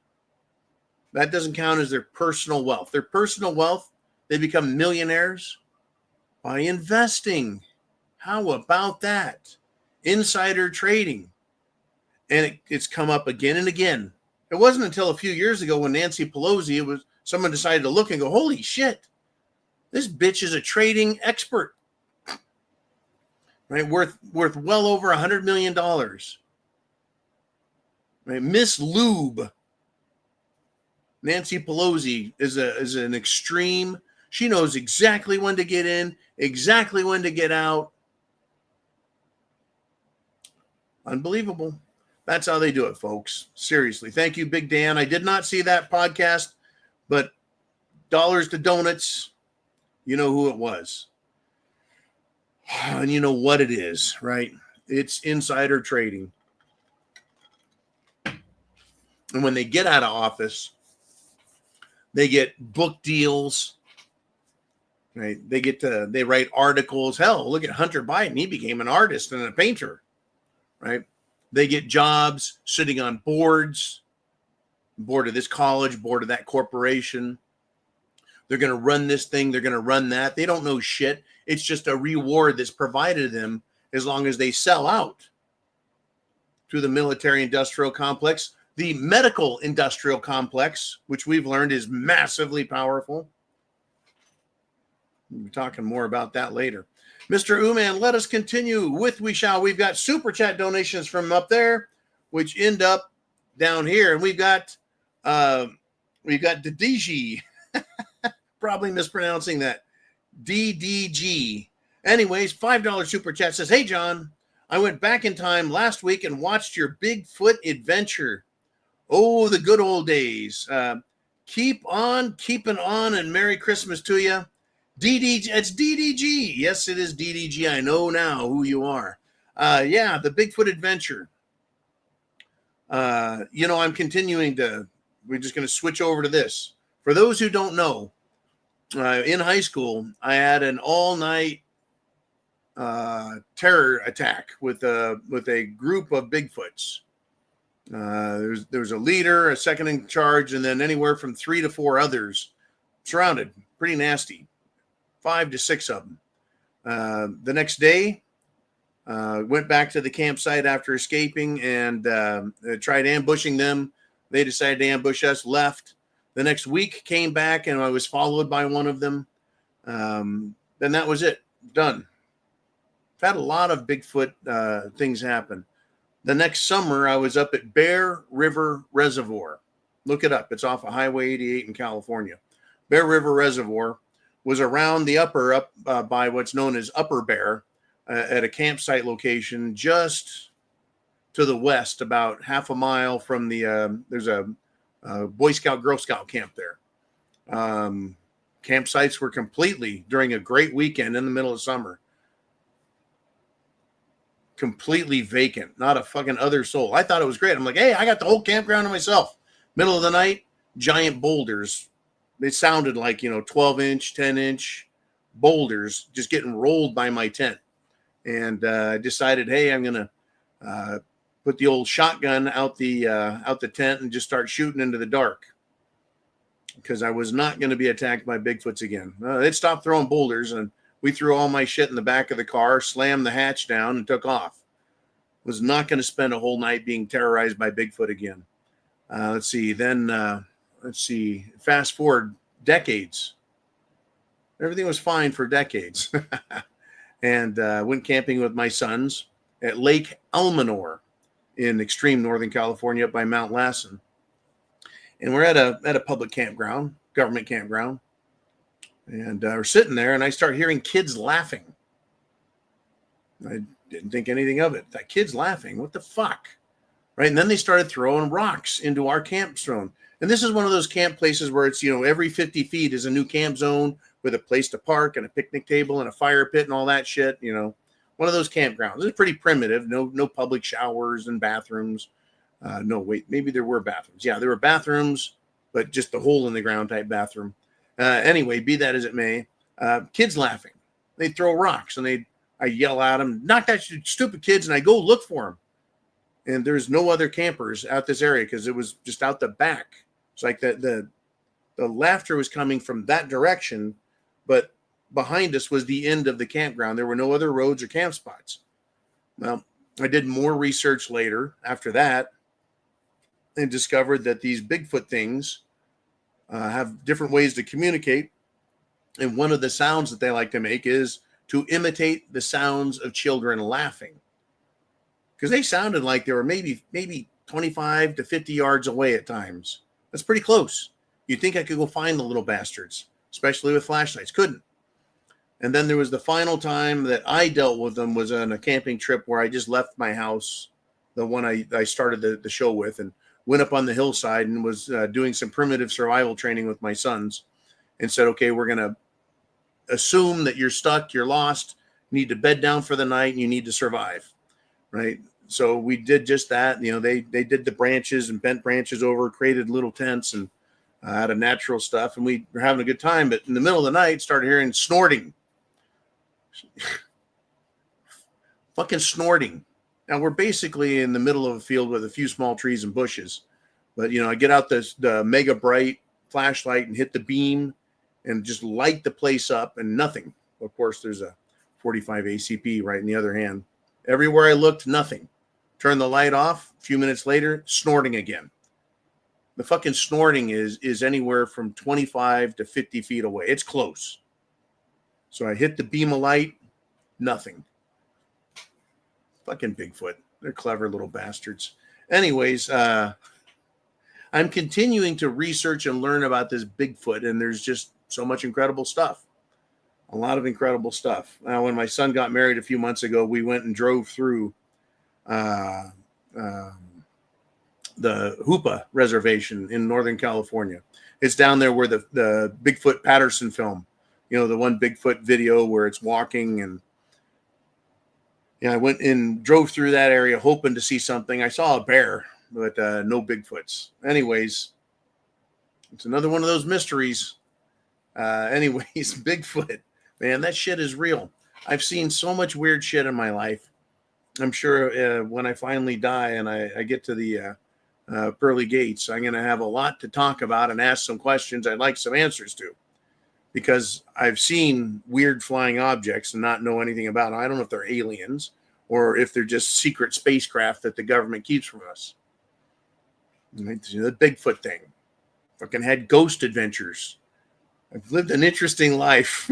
That doesn't count as their personal wealth. Their personal wealth, they become millionaires by investing. How about that? Insider trading. And it's come up again and again. It wasn't until a few years ago when Nancy Pelosi, someone decided to look and go, holy shit, this bitch is a trading expert. Right? Worth well over $100 million. Right? Miss Lube. Nancy Pelosi is an extreme. She knows exactly when to get in, exactly when to get out. Unbelievable. That's how they do it, folks. Seriously. Thank you, Big Dan. I did not see that podcast, but dollars to donuts, you know who it was. And you know what it is, right? It's insider trading. And when they get out of office, they get book deals, right? They write articles. Hell, look at Hunter Biden. He became an artist and a painter, right? They get jobs sitting on board of this college, board of that corporation, They're going to run this thing. They're going to run that. They don't know shit. It's just a reward that's provided them as long as they sell out to the military industrial complex, the medical industrial complex, which we've learned is massively powerful. We'll be talking more about that later. Mr. Uman, let us continue with We Shall. We've got super chat donations from up there, which end up down here. And we've got DDG, probably mispronouncing that, DDG. Anyways, $5 super chat says, hey, John, I went back in time last week and watched your Bigfoot adventure. Oh, the good old days. Keep on keeping on, and Merry Christmas to you. DDG, it's DDG. Yes, it is DDG. I know now who you are. Yeah, the Bigfoot adventure. I'm continuing we're just going to switch over to this. For those who don't know, in high school, I had an all-night terror attack with a group of Bigfoots. There was a leader, a second in charge, and then anywhere from 3 to 4 others surrounded. Pretty nasty. 5 to 6 of them. The next day, went back to the campsite after escaping and tried ambushing them. They decided to ambush us, left. The next week came back and I was followed by one of them. Then that was it. Done. I've had a lot of Bigfoot things happen. The next summer, I was up at Bear River Reservoir. Look it up. It's off of Highway 88 in California. Bear River Reservoir was around the by what's known as Upper Bear at a campsite location just to the west, about half a mile from there's a Boy Scout, Girl Scout camp there. Campsites were completely, during a great weekend in the middle of summer, completely vacant. Not a fucking other soul. I thought it was great. I'm like, hey, I got the whole campground to myself. Middle of the night, giant boulders. They sounded like, 12-inch, 10-inch boulders just getting rolled by my tent. And I decided, hey, I'm going to put the old shotgun out the tent and just start shooting into the dark, because I was not going to be attacked by Bigfoots again. They'd stopped throwing boulders, and we threw all my shit in the back of the car, slammed the hatch down, and took off. Was not going to spend a whole night being terrorized by Bigfoot again. Let's see. Fast forward decades. Everything was fine for decades. And went camping with my sons at Lake Almanor in extreme Northern California up by Mount Lassen. And we're at a public campground, government campground. And we're sitting there, and I start hearing kids laughing. I didn't think anything of it. That kids laughing, what the fuck? Right? And then they started throwing rocks into our camp zone. And this is one of those camp places where it's, every 50 feet is a new camp zone with a place to park and a picnic table and a fire pit and all that shit. One of those campgrounds. It's pretty primitive. No public showers and bathrooms. No, wait, maybe there were bathrooms. Yeah, there were bathrooms, but just the hole in the ground type bathroom. Anyway, be that as it may, kids laughing. They throw rocks, and I yell at them, knock that stupid kids, and I go look for them. And there's no other campers out this area because it was just out the back. It's like the laughter was coming from that direction, but behind us was the end of the campground. There were no other roads or camp spots. Well, I did more research later after that and discovered that these Bigfoot things have different ways to communicate. And one of the sounds that they like to make is to imitate the sounds of children laughing. Because they sounded like they were maybe 25 to 50 yards away at times. That's pretty close. You'd think I could go find the little bastards, especially with flashlights. Couldn't. And then there was the final time that I dealt with them was on a camping trip where I just left my house, the one I started the show with, and went up on the hillside and was doing some primitive survival training with my sons, and said, okay, we're going to assume that you're stuck, you're lost, you need to bed down for the night, and you need to survive, right? So we did just that. They did the branches and bent branches over, created little tents and out of natural stuff, and we were having a good time. But in the middle of the night, started hearing snorting. Fucking snorting. Now we're basically in the middle of a field with a few small trees and bushes, but I get out the mega bright flashlight and hit the beam, and just light the place up and nothing. Of course, there's a 45 ACP right in the other hand. Everywhere I looked, nothing. Turn the light off. A few minutes later, snorting again. The fucking snorting is anywhere from 25 to 50 feet away. It's close. So I hit the beam of light, nothing. Fucking Bigfoot. They're clever little bastards. Anyways, I'm continuing to research and learn about this Bigfoot, and there's just so much incredible stuff. A lot of incredible stuff. Now, when my son got married a few months ago, we went and drove through the Hoopa Reservation in Northern California. It's down there where the Bigfoot Patterson film, the one Bigfoot video where it's walking. And I went and drove through that area hoping to see something. I saw a bear, but no Bigfoots. Anyways, it's another one of those mysteries. Bigfoot, man, that shit is real. I've seen so much weird shit in my life. I'm sure when I finally die and I get to the pearly gates, I'm going to have a lot to talk about and ask some questions I'd like some answers to, because I've seen weird flying objects and not know anything about them. I don't know if they're aliens or if they're just secret spacecraft that the government keeps from us. The Bigfoot thing. Fucking had ghost adventures. I've lived an interesting life.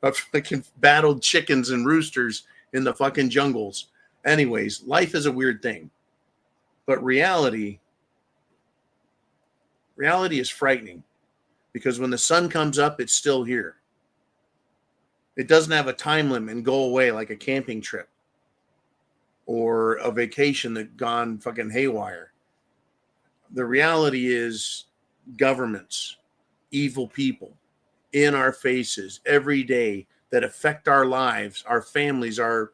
I've fucking battled chickens and roosters in the fucking jungles. Anyways, life is a weird thing. But reality is frightening, because when the sun comes up, it's still here. It doesn't have a time limit and go away like a camping trip or a vacation that gone fucking haywire. The reality is governments, evil people in our faces every day that affect our lives, our families, our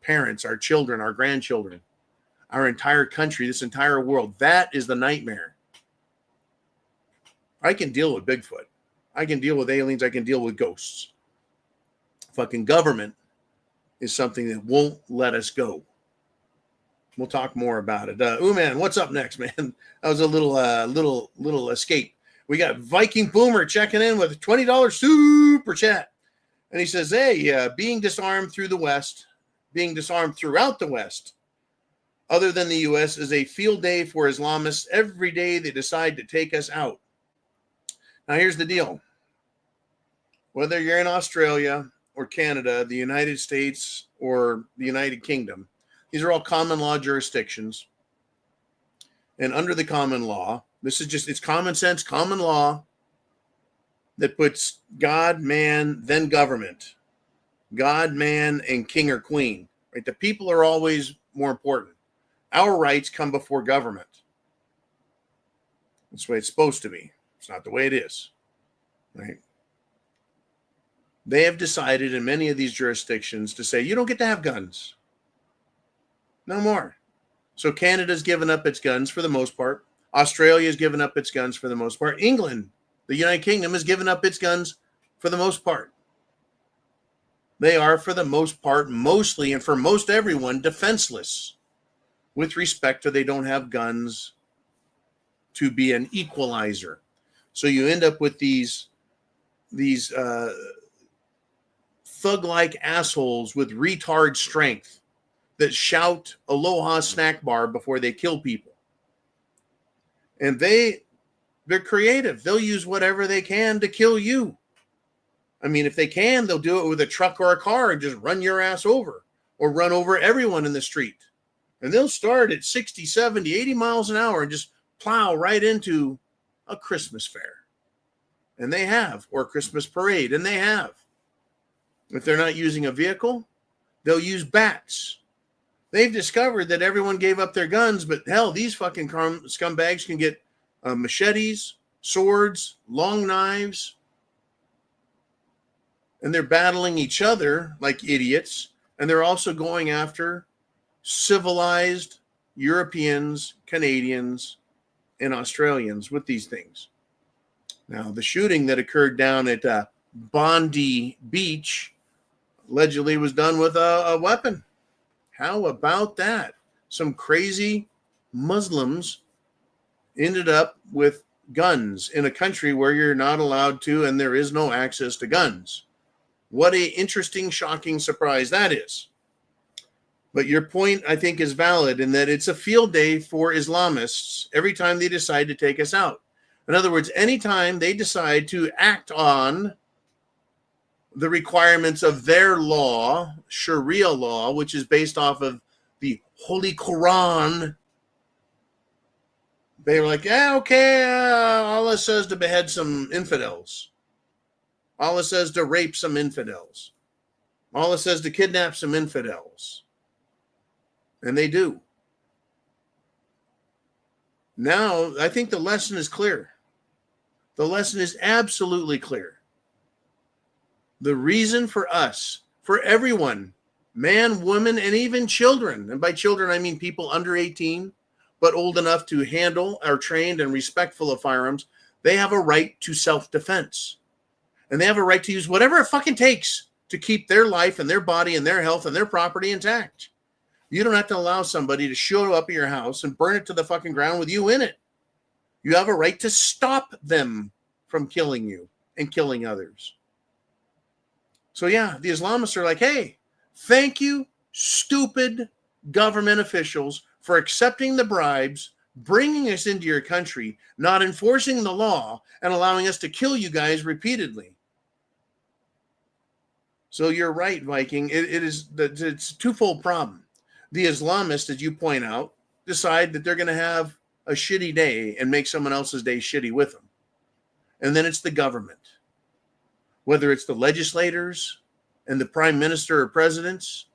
parents, our children, our grandchildren, our entire country, this entire world. That is the nightmare. I can deal with Bigfoot. I can deal with aliens. I can deal with ghosts. Fucking government is something that won't let us go. We'll talk more about it. Man, what's up next, man? That was a little escape. We got Viking Boomer checking in with a $20 super chat. And he says, hey, being disarmed throughout the West, other than the U.S., is a field day for Islamists. Every day they decide to take us out. Now, here's the deal. Whether you're in Australia or Canada, the United States or the United Kingdom, these are all common law jurisdictions. And under the common law, it's common sense, common law that puts God, man, then government. God, man, and king or queen. Right? The people are always more important. Our rights come before government. That's the way it's supposed to be. It's not the way it is. Right? They have decided in many of these jurisdictions to say, you don't get to have guns. No more. So Canada's given up its guns for the most part. Australia's given up its guns for the most part. England, the United Kingdom, has given up its guns for the most part. They are, for the most part, mostly, and for most everyone, defenseless with respect to they don't have guns to be an equalizer. So you end up with these thug-like assholes with retard strength that shout aloha snack bar before they kill people. And they're creative. They'll use whatever they can to kill you. I mean, if they can, they'll do it with a truck or a car and just run your ass over or run over everyone in the street. And they'll start at 60, 70, 80 miles an hour and just plow right into a Christmas fair. And they have, or a Christmas parade, and they have. If they're not using a vehicle, they'll use bats. They've discovered that everyone gave up their guns, but hell, these fucking scumbags can get machetes, swords, long knives, and they're battling each other like idiots, and they're also going after civilized Europeans, Canadians, and Australians with these things. Now, the shooting that occurred down at Bondi Beach allegedly was done with a weapon. How about that? Some crazy Muslims ended up with guns in a country where you're not allowed to and there is no access to guns. What a interesting, shocking surprise that is. But your point, I think, is valid in that it's a field day for Islamists every time they decide to take us out. In other words, anytime they decide to act on the requirements of their law, Sharia law, which is based off of the Holy Quran, they were like, yeah, okay, Allah says to behead some infidels. Allah says to rape some infidels. Allah says to kidnap some infidels. And they do. Now, I think the lesson is clear. The lesson is absolutely clear. The reason for us, for everyone, man, woman, and even children, and by children I mean people under 18, but old enough to handle, are trained and respectful of firearms, they have a right to self-defense. And they have a right to use whatever it fucking takes to keep their life and their body and their health and their property intact. You don't have to allow somebody to show up at your house and burn it to the fucking ground with you in it. You have a right to stop them from killing you and killing others. So yeah, the Islamists are like, hey, thank you, stupid government officials, for accepting the bribes, bringing us into your country, not enforcing the law, and allowing us to kill you guys repeatedly. So you're right, Viking. It's a twofold problem. The Islamists, as you point out, decide that they're going to have a shitty day and make someone else's day shitty with them. And then it's the government, whether it's the legislators and the prime minister or presidents,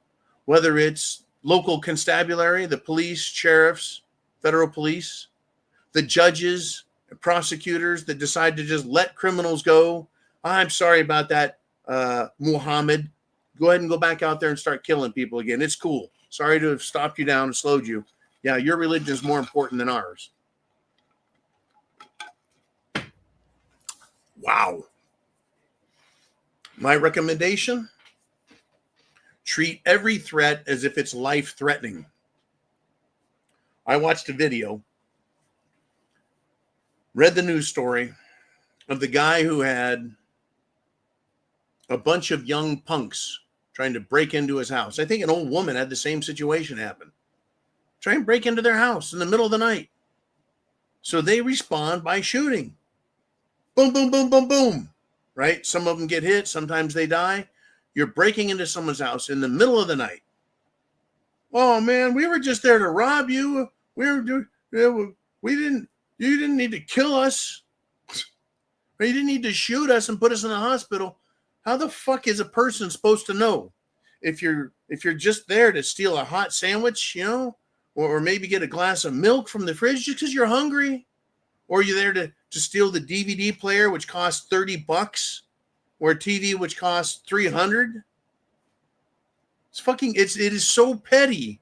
whether it's local constabulary, the police, sheriffs, federal police, the judges, and prosecutors that decide to just let criminals go. I'm sorry about that, Muhammad. Go ahead and go back out there and start killing people again. It's cool. Sorry to have stopped you down and slowed you. Yeah, your religion is more important than ours. Wow. My recommendation, treat every threat as if it's life-threatening. I watched a video, read the news story of the guy who had a bunch of young punks trying to break into his house. I think an old woman had the same situation happen. Try and break into their house in the middle of the night. So they respond by shooting. Boom, boom, boom, boom, boom. Right? Some of them get hit. Sometimes they die. You're breaking into someone's house in the middle of the night. Oh, man, we were just there to rob you. You didn't need to kill us. You didn't need to shoot us and put us in the hospital. How the fuck is a person supposed to know if you're just there to steal a hot sandwich, or maybe get a glass of milk from the fridge just because you're hungry? Or are you there to steal the DVD player, which costs $30, or a TV, which costs $300? It is so petty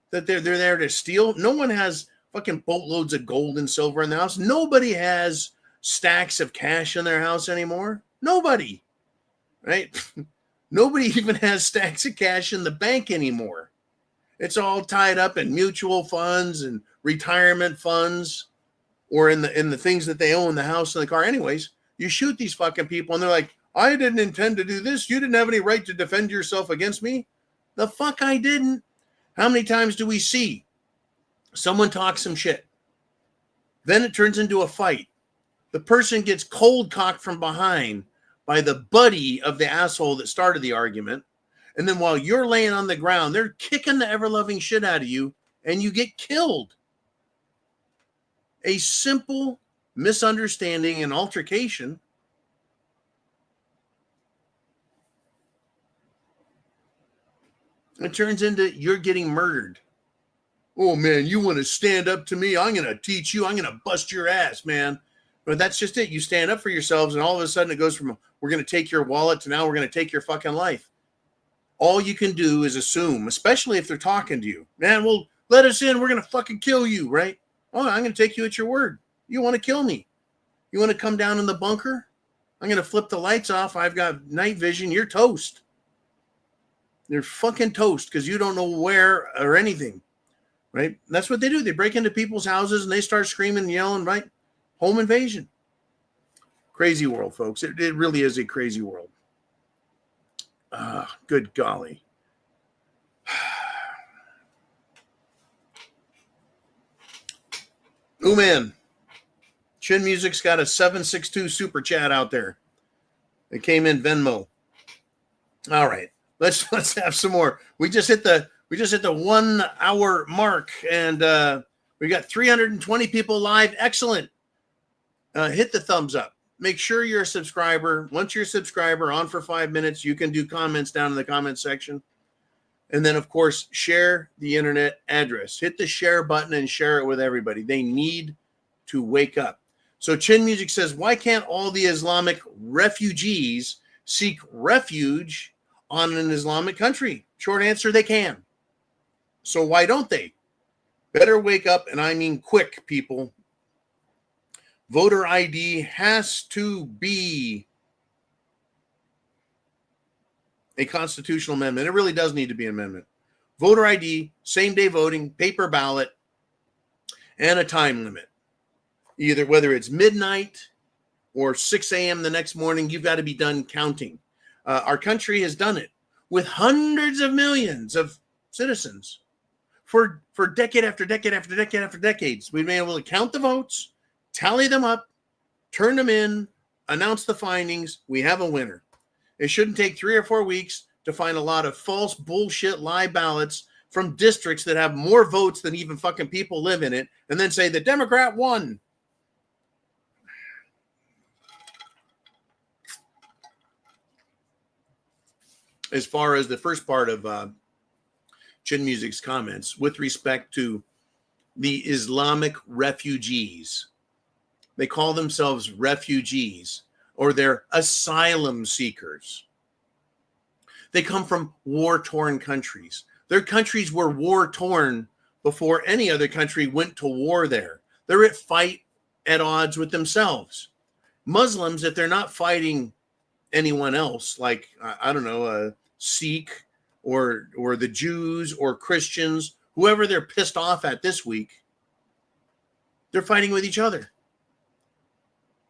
that they're there to steal. No one has fucking boatloads of gold and silver in the house. Nobody has stacks of cash in their house anymore. Nobody. Right? Nobody even has stacks of cash in the bank anymore. It's all tied up in mutual funds and retirement funds, or in the things that they own, the house and the car. Anyways, you shoot these fucking people and they're like, I didn't intend to do this. You didn't have any right to defend yourself against me. The fuck I didn't. How many times do we see someone talk some shit? Then it turns into a fight. The person gets cold cocked from behind by the buddy of the asshole that started the argument. And then while you're laying on the ground, they're kicking the ever-loving shit out of you and you get killed. A simple misunderstanding and altercation. It turns into you're getting murdered. Oh, man, you want to stand up to me? I'm going to teach you. I'm going to bust your ass, man. But that's just it. You stand up for yourselves, and all of a sudden it goes from, we're going to take your wallet to now we're going to take your fucking life. All you can do is assume, especially if they're talking to you. Man, well, let us in. We're going to fucking kill you, right? Oh, I'm going to take you at your word. You want to kill me? You want to come down in the bunker? I'm going to flip the lights off. I've got night vision. You're toast. You're fucking toast because you don't know where or anything, right? That's what they do. They break into people's houses and they start screaming and yelling, right? Home invasion. Crazy world, folks. It really is a crazy world. Good golly. Oh, man. Chin Music's got a 762 super chat out there. It came in Venmo. All right. Let's have some more. We just hit the 1 hour mark, and we got 320 people live. Excellent. Hit the thumbs up. Make sure you're a subscriber. Once you're a subscriber, on for 5 minutes, you can do comments down in the comment section. And then, of course, share the internet address. Hit the share button and share it with everybody. They need to wake up. So Chin Music says, why can't all the Islamic refugees seek refuge on an Islamic country? Short answer, they can. So why don't they? Better wake up, and I mean quick, people. Voter ID has to be a constitutional amendment. It really does need to be an amendment. Voter ID, same-day voting, paper ballot, and a time limit. Either whether it's midnight or 6 a.m. the next morning, you've got to be done counting. Our country has done it with hundreds of millions of citizens for decade after decade after decade after decades. We've been able to count the votes, tally them up, turn them in, announce the findings. We have a winner. It shouldn't take 3 or 4 weeks to find a lot of false bullshit lie ballots from districts that have more votes than even fucking people live in it, and then say the Democrat won. As far as the first part of Chin Music's comments with respect to the Islamic refugees, they call themselves refugees, or they're asylum seekers. They come from war-torn countries. Their countries were war-torn before any other country went to war there. They're at odds with themselves. Muslims, if they're not fighting anyone else, like, I don't know, Sikh or the Jews or Christians, whoever they're pissed off at this week, they're fighting with each other.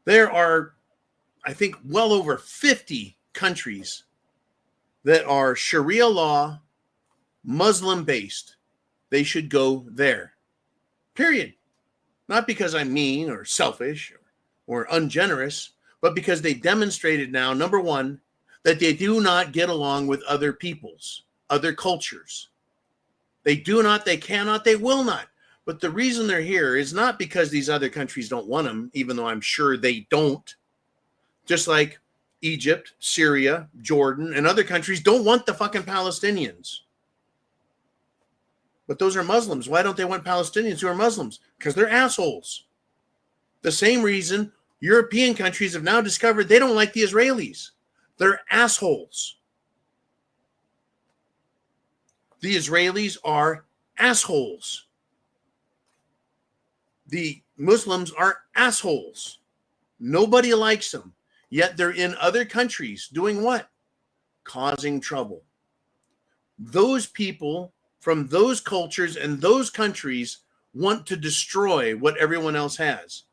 There are, I think, well over 50 countries that are Sharia law, Muslim-based. They should go there. Period. Not because I'm mean or selfish or ungenerous, but because they demonstrated now, number one, that they do not get along with other peoples, other cultures. They do not, they cannot, they will not. But the reason they're here is not because these other countries don't want them, even though I'm sure they don't. Just like Egypt, Syria, Jordan, and other countries don't want the fucking Palestinians. But those are Muslims. Why don't they want Palestinians who are Muslims? Because they're assholes. The same reason European countries have now discovered they don't like the Israelis. They're assholes. The Israelis are assholes. The Muslims are assholes. Nobody likes them. Yet they're in other countries doing what? Causing trouble. Those people from those cultures and those countries want to destroy what everyone else has.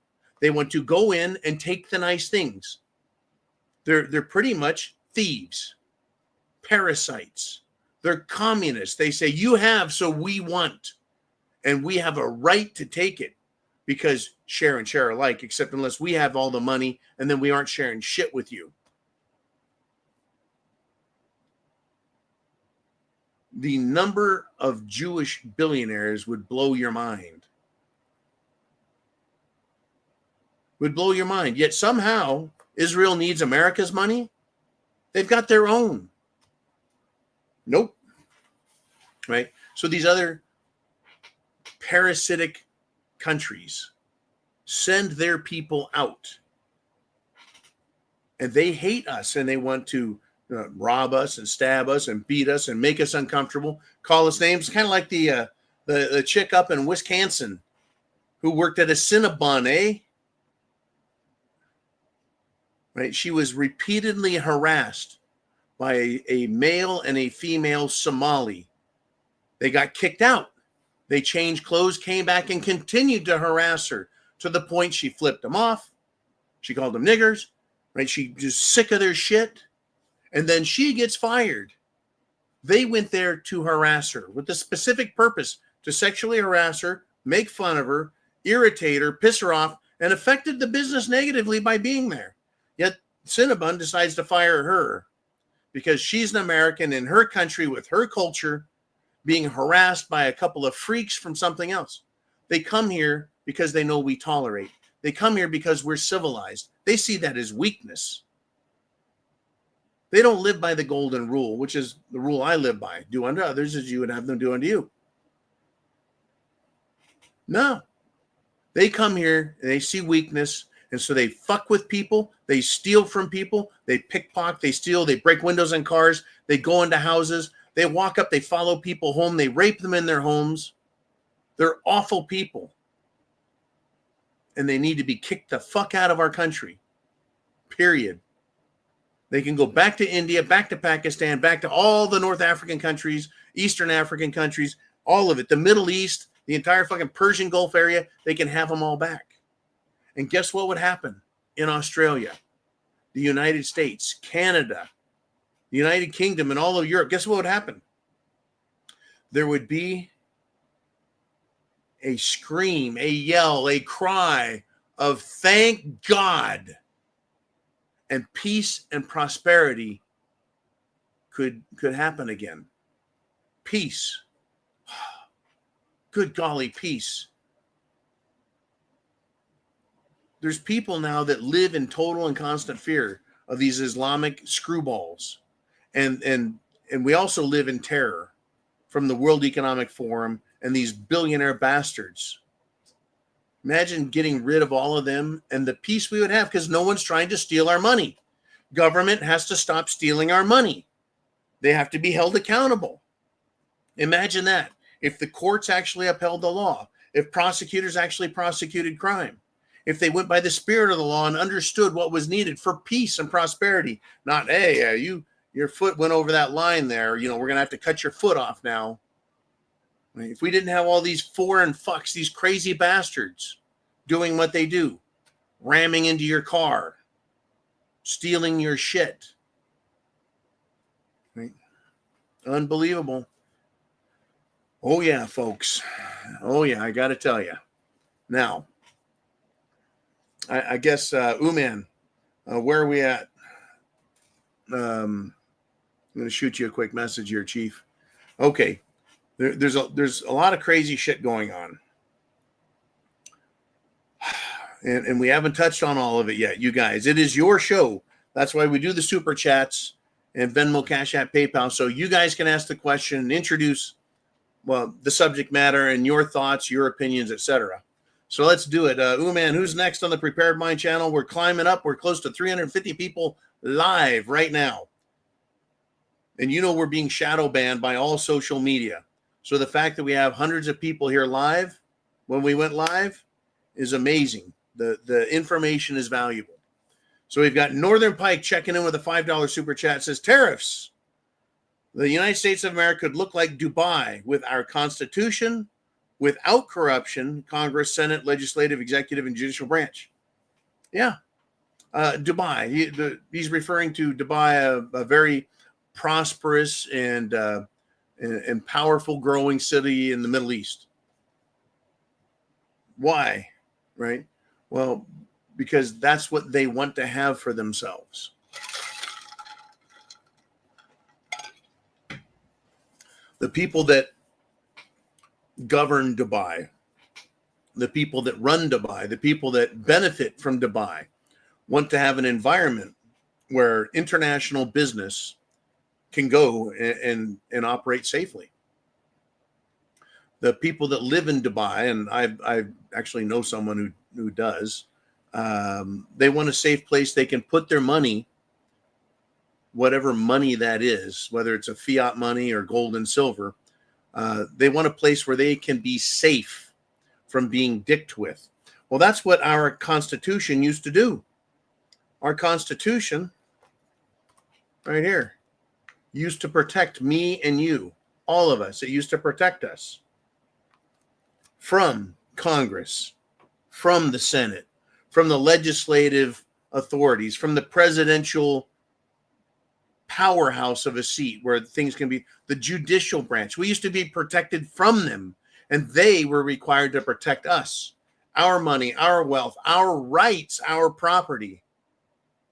They want to go in and take the nice things. They're pretty much thieves, parasites. They're communists. They say, you have, so we want. And we have a right to take it because share and share alike, except unless we have all the money and then we aren't sharing shit with you. The number of Jewish billionaires would blow your mind. Would blow your mind. Yet somehow Israel needs America's money. They've got their own. Nope. Right? So these other parasitic countries send their people out. And they hate us and they want to rob us and stab us and beat us and make us uncomfortable, call us names, kind of like the chick up in Wisconsin who worked at a Cinnabon, eh? Right? She was repeatedly harassed by a male and a female Somali. They got kicked out. They changed clothes, came back, and continued to harass her to the point she flipped them off. She called them niggers, right? She just sick of their shit. And then she gets fired. They went there to harass her with the specific purpose to sexually harass her, make fun of her, irritate her, piss her off, and affected the business negatively by being there. Yet Cinnabon decides to fire her because she's an American in her country with her culture being harassed by a couple of freaks from something else. They come here because they know we tolerate. They come here because we're civilized. They see that as weakness. They don't live by the golden rule, which is the rule I live by. Do unto others as you would have them do unto you. No. They come here and they see weakness, and so they fuck with people. They steal from people. They pickpocket, they steal, they break windows in cars. They go into houses. They walk up, they follow people home. They rape them in their homes. They're awful people. And they need to be kicked the fuck out of our country. Period. They can go back to India, back to Pakistan, back to all the North African countries, Eastern African countries, all of it, the Middle East, the entire fucking Persian Gulf area. They can have them all back. And guess what would happen in Australia, the United States, Canada, the United Kingdom, and all of Europe? Guess what would happen? There would be a scream, a yell, a cry of thank God. And peace and prosperity could happen again. Peace. Good golly, peace. There's people now that live in total and constant fear of these Islamic screwballs. And we also live in terror from the World Economic Forum and these billionaire bastards. Imagine getting rid of all of them and the peace we would have, because no one's trying to steal our money. Government has to stop stealing our money. They have to be held accountable. Imagine that. If the courts actually upheld the law, if prosecutors actually prosecuted crime, if they went by the spirit of the law and understood what was needed for peace and prosperity, not, hey, your foot went over that line there, we're going to have to cut your foot off now. If we didn't have all these foreign fucks, these crazy bastards doing what they do, ramming into your car, stealing your shit. Right? Unbelievable. Oh, yeah, folks. Oh, yeah, I got to tell you. Now, I guess, Uman, where are we at? I'm going to shoot you a quick message here, Chief. Okay. There's a lot of crazy shit going on. And we haven't touched on all of it yet, you guys. It is your show. That's why we do the super chats and Venmo, CashApp, PayPal. So you guys can ask the question and introduce, the subject matter and your thoughts, your opinions, etc. So let's do it. Uman, who's next on the Prepared Mind channel? We're climbing up. We're close to 350 people live right now. And we're being shadow banned by all social media. So the fact that we have hundreds of people here live when we went live is amazing. The information is valuable. So we've got Northern Pike checking in with a $5 super chat. It says tariffs. The United States of America could look like Dubai with our Constitution, without corruption, Congress, Senate, legislative, executive, and judicial branch. Yeah. Dubai. He's referring to Dubai, a very prosperous and powerful growing city in the Middle East. Why? Right? Well, because that's what they want to have for themselves. The people that govern Dubai, the people that run Dubai, the people that benefit from Dubai want to have an environment where international business can go and operate safely. The people that live in Dubai, and I actually know someone who does, they want a safe place they can put their money, whatever money that is, whether it's a fiat money or gold and silver. They want a place where they can be safe from being dicked with. Well, that's what our Constitution used to do. Our Constitution, right here, used to protect me and you, all of us. It used to protect us from Congress, from the Senate, from the legislative authorities, from the presidential powerhouse of a seat where things can be, the judicial branch. We used to be protected from them, and they were required to protect us, our money, our wealth, our rights, our property.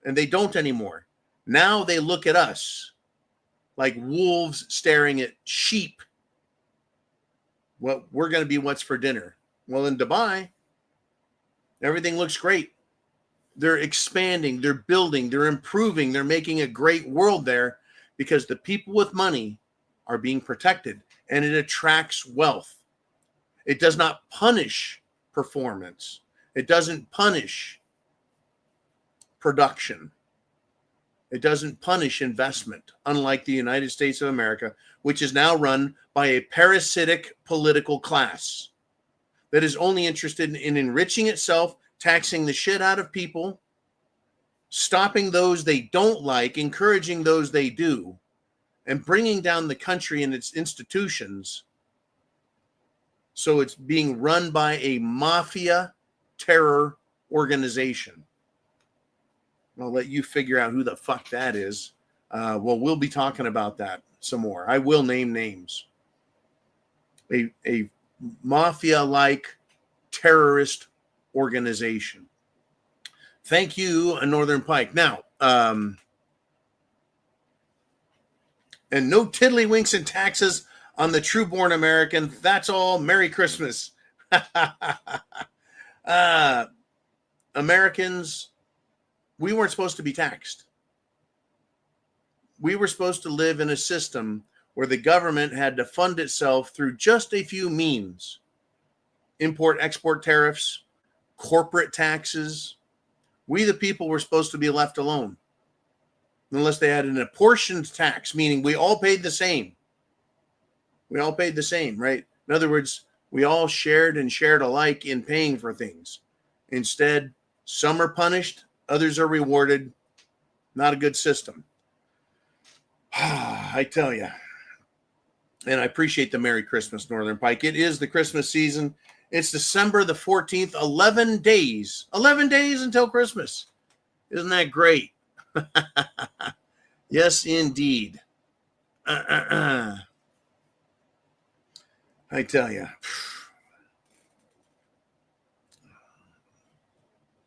And they don't anymore. Now they look at us like wolves staring at sheep. Well, we're going to be what's for dinner. Well, in Dubai, everything looks great. They're expanding, they're building, they're improving, they're making a great world there because the people with money are being protected, and it attracts wealth. It does not punish performance. It doesn't punish production. It doesn't punish investment, unlike the United States of America, which is now run by a parasitic political class that is only interested in enriching itself, taxing the shit out of people, stopping those they don't like, encouraging those they do, and bringing down the country and its institutions. So it's being run by a mafia terror organization. I'll let you figure out who the fuck that is. Well, we'll be talking about that some more. I will name names. A mafia-like terrorist organization. Thank you, Northern Pike. Now, and no tiddlywinks and taxes on the true-born American. That's all. Merry Christmas. Americans, we weren't supposed to be taxed. We were supposed to live in a system where the government had to fund itself through just a few means. Import-export tariffs, corporate taxes. We, the people, were supposed to be left alone. Unless they had an apportioned tax, meaning we all paid the same. We all paid the same, right? In other words, we all shared alike in paying for things. Instead, some are punished, others are rewarded. Not a good system. I tell you. And I appreciate the Merry Christmas, Northern Pike. It is the Christmas season. It's December the 14th, 11 days. 11 days until Christmas. Isn't that great? Yes, indeed. I tell you.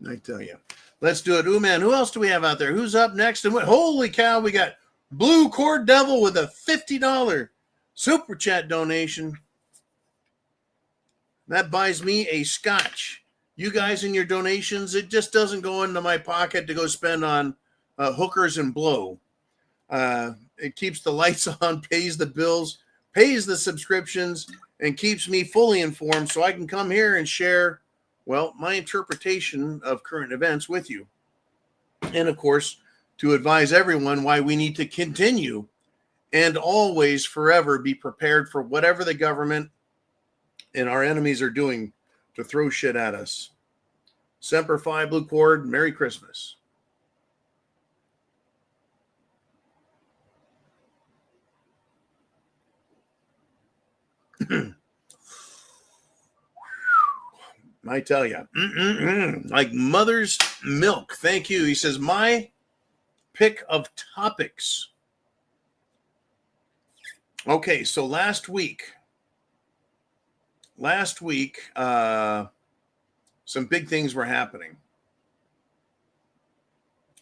I tell you. Let's do it. Ooh, man, who else do we have out there? Who's up next? And what? Holy cow, we got Blue Cord Devil with a $50 super chat donation. That buys me a scotch. You guys and your donations, it just doesn't go into my pocket to go spend on hookers and blow. It keeps the lights on, pays the bills, pays the subscriptions, and keeps me fully informed so I can come here and share, well, my interpretation of current events with you. And, of course, to advise everyone why we need to continue and always forever be prepared for whatever the government and our enemies are doing to throw shit at us. Semper Fi, Blue Cord, Merry Christmas. I tell you, like mother's milk. Thank you. He says, my pick of topics. Okay, so last week, some big things were happening.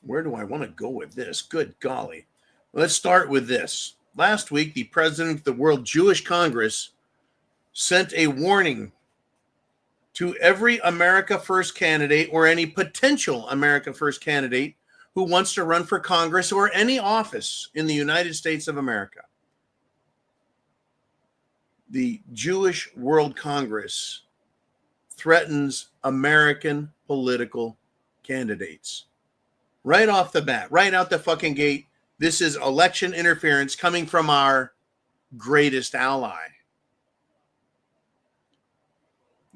Where do I want to go with this? Good golly. Let's start with this. Last week, the president of the World Jewish Congress sent a warning to every America First candidate or any potential America First candidate who wants to run for Congress or any office in the United States of America. The Jewish World Congress threatens American political candidates. Right off the bat, right out the fucking gate, this is election interference coming from our greatest ally.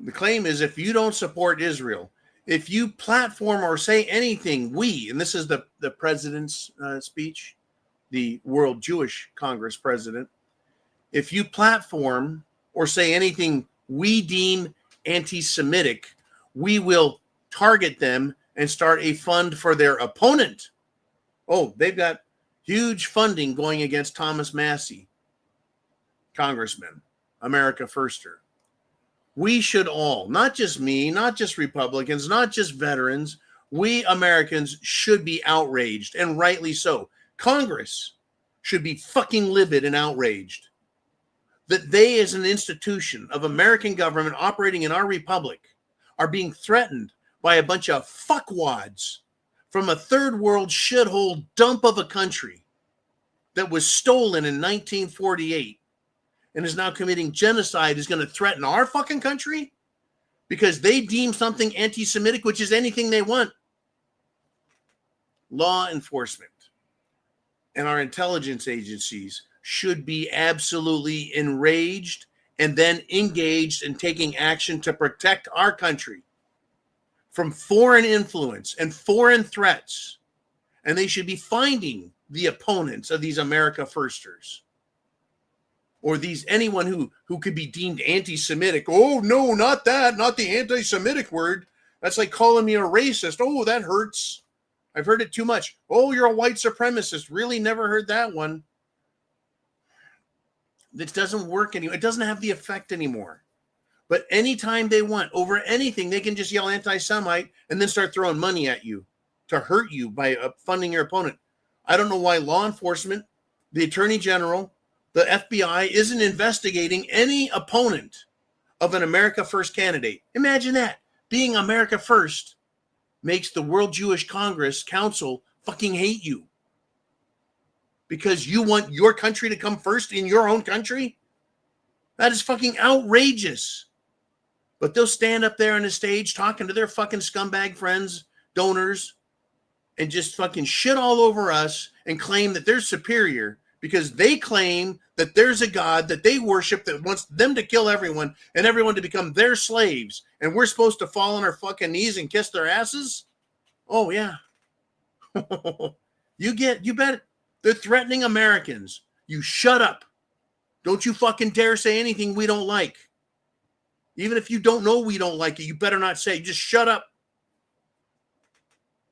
The claim is if you don't support Israel, if you platform or say anything, and this is the president's speech, the World Jewish Congress president, if you platform or say anything we deem anti-Semitic, we will target them and start a fund for their opponent. Oh, they've got huge funding going against Thomas Massey, Congressman, America Firster. We should all, not just me, not just Republicans, not just veterans, we Americans should be outraged, and rightly so. Congress should be fucking livid and outraged that they, as an institution of American government operating in our republic, are being threatened by a bunch of fuckwads from a third world shithole dump of a country that was stolen in 1948 and is now committing genocide, is going to threaten our fucking country because they deem something anti-Semitic, which is anything they want. Law enforcement and our intelligence agencies should be absolutely enraged and then engaged in taking action to protect our country from foreign influence and foreign threats. And they should be finding the opponents of these America Firsters, or anyone who could be deemed anti-Semitic. Oh, no, not that, not the anti-Semitic word. That's like calling me a racist. Oh, that hurts. I've heard it too much. Oh, you're a white supremacist. Really never heard that one. This doesn't work anymore. It doesn't have the effect anymore. But anytime they want, over anything, they can just yell anti-Semite and then start throwing money at you to hurt you by funding your opponent. I don't know why law enforcement, the Attorney General, the FBI isn't investigating any opponent of an America First candidate. Imagine that. Being America First makes the World Jewish Congress Council fucking hate you because you want your country to come first in your own country. That is fucking outrageous. But they'll stand up there on the stage talking to their fucking scumbag friends, donors, and just fucking shit all over us and claim that they're superior because they claim that there's a God that they worship that wants them to kill everyone and everyone to become their slaves. And we're supposed to fall on our fucking knees and kiss their asses? Oh, yeah. You bet. They're threatening Americans. You shut up. Don't you fucking dare say anything we don't like. Even if you don't know we don't like it, you better not say. Just shut up.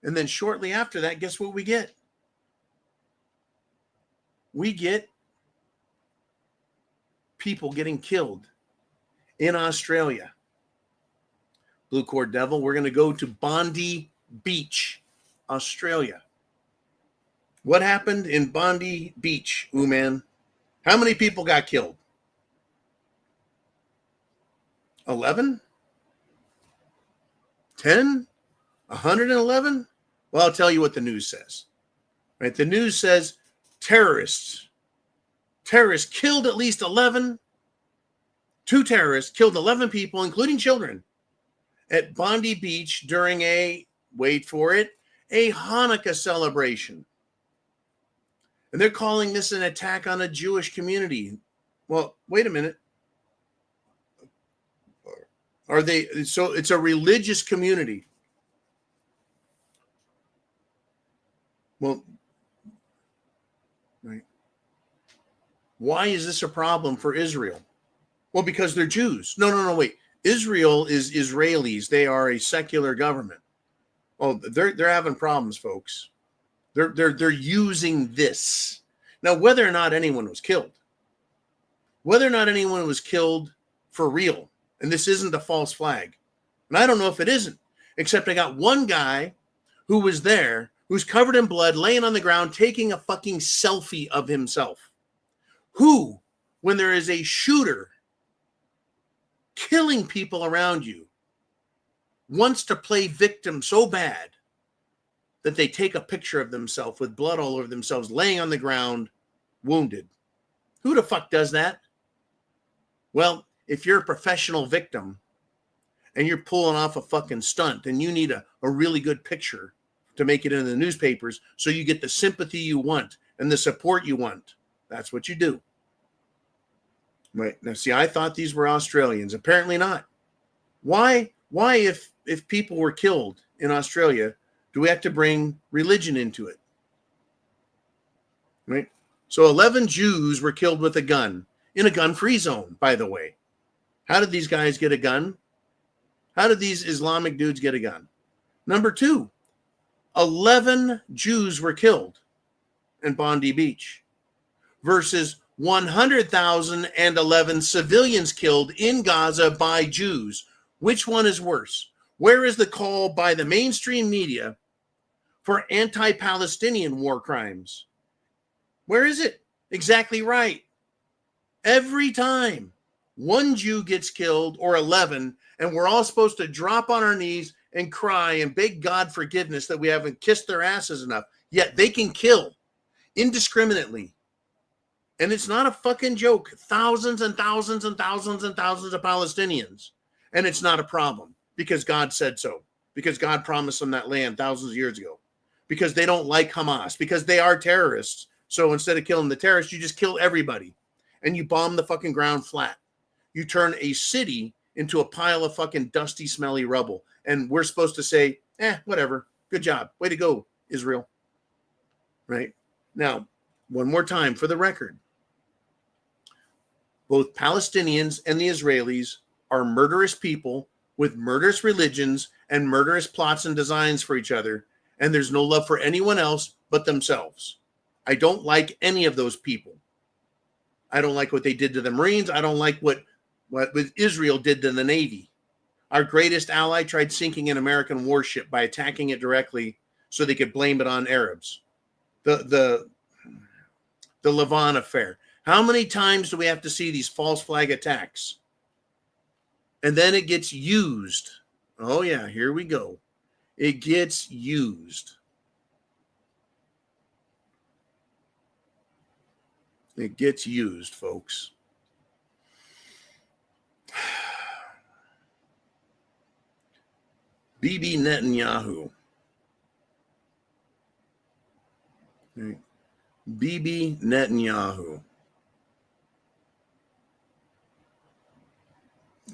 And then shortly after that, guess what we get? We get people getting killed in Australia. Blue Cord Devil, we're going to go to Bondi Beach, Australia. What happened in Bondi Beach, man? How many people got killed? 11? 10? 111? Well, I'll tell you what the news says. Right? The news says terrorists killed at least 11. 2 terrorists killed 11 people, including children, at Bondi Beach during a, wait for it, a Hanukkah celebration. And they're calling this an attack on a Jewish community. Well, wait a minute. So it's a religious community. Well, right. Why is this a problem for Israel? Well, because they're Jews. No, wait. Israel is Israelis. They are a secular government. Oh, they're having problems, folks. They're using this. Now, whether or not anyone was killed for real, and this isn't a false flag, and I don't know if it isn't, except I got one guy who was there, who's covered in blood, laying on the ground, taking a fucking selfie of himself, who, when there is a shooter killing people around you, wants to play victim so bad that they take a picture of themselves with blood all over themselves, laying on the ground, wounded. Who the fuck does that? Well, if you're a professional victim and you're pulling off a fucking stunt and you need a really good picture to make it in the newspapers so you get the sympathy you want and the support you want, that's what you do. Right. Now, see, I thought these were Australians. Apparently not. Why, if people were killed in Australia, do we have to bring religion into it? Right? So 11 Jews were killed with a gun in a gun-free zone, by the way. How did these guys get a gun? How did these Islamic dudes get a gun? Number two, 11 Jews were killed in Bondi Beach versus 100,011 civilians killed in Gaza by Jews. Which one is worse? Where is the call by the mainstream media for anti-Palestinian war crimes? Where is it? Exactly right. Every time one Jew gets killed or 11, and we're all supposed to drop on our knees and cry and beg God forgiveness that we haven't kissed their asses enough, yet they can kill indiscriminately. And it's not a fucking joke. Thousands and thousands and thousands and thousands of Palestinians. And it's not a problem because God said so. Because God promised them that land thousands of years ago. Because they don't like Hamas. Because they are terrorists. So instead of killing the terrorists, you just kill everybody. And you bomb the fucking ground flat. You turn a city into a pile of fucking dusty, smelly rubble. And we're supposed to say, whatever. Good job. Way to go, Israel. Right? Now, one more time for the record. Both Palestinians and the Israelis are murderous people with murderous religions and murderous plots and designs for each other. And there's no love for anyone else but themselves. I don't like any of those people. I don't like what they did to the Marines. I don't like what Israel did to the Navy. Our greatest ally tried sinking an American warship by attacking it directly so they could blame it on Arabs. The Levant affair. How many times do we have to see these false flag attacks? And then it gets used. Oh, yeah, here we go. It gets used. It gets used, folks. Bibi Netanyahu. Right. Bibi Netanyahu.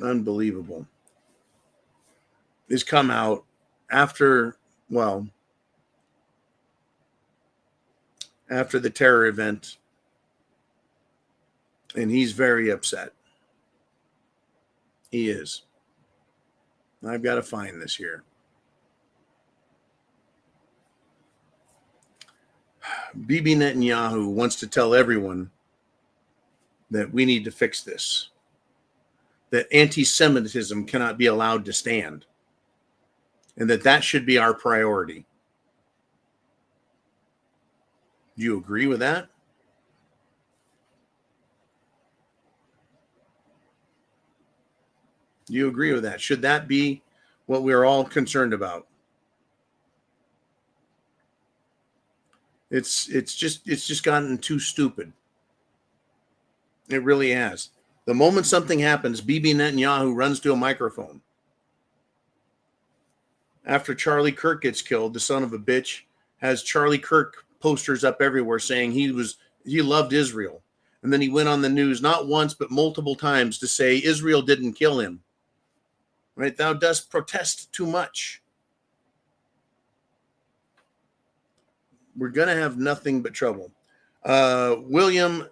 Unbelievable. Has come out after the terror event, and he's very upset. He is. I've got to find this here. Bibi Netanyahu wants to tell everyone that we need to fix this, that anti-Semitism cannot be allowed to stand, and that should be our priority. Do you agree with that? Do you agree with that? Should that be what we're all concerned about? It's just gotten too stupid. It really has. The moment something happens, Bibi Netanyahu runs to a microphone. After Charlie Kirk gets killed, the son of a bitch has Charlie Kirk posters up everywhere saying he loved Israel. And then he went on the news not once but multiple times to say Israel didn't kill him. Right? Thou dost protest too much. We're going to have nothing but trouble. William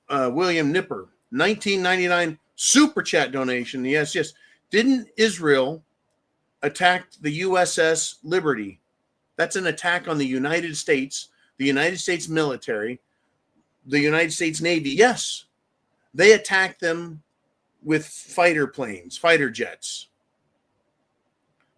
Nipper, 1999 super chat donation. Yes. Didn't Israel attack the USS Liberty? That's an attack on the United States military, the United States Navy. Yes. They attacked them with fighter planes, fighter jets.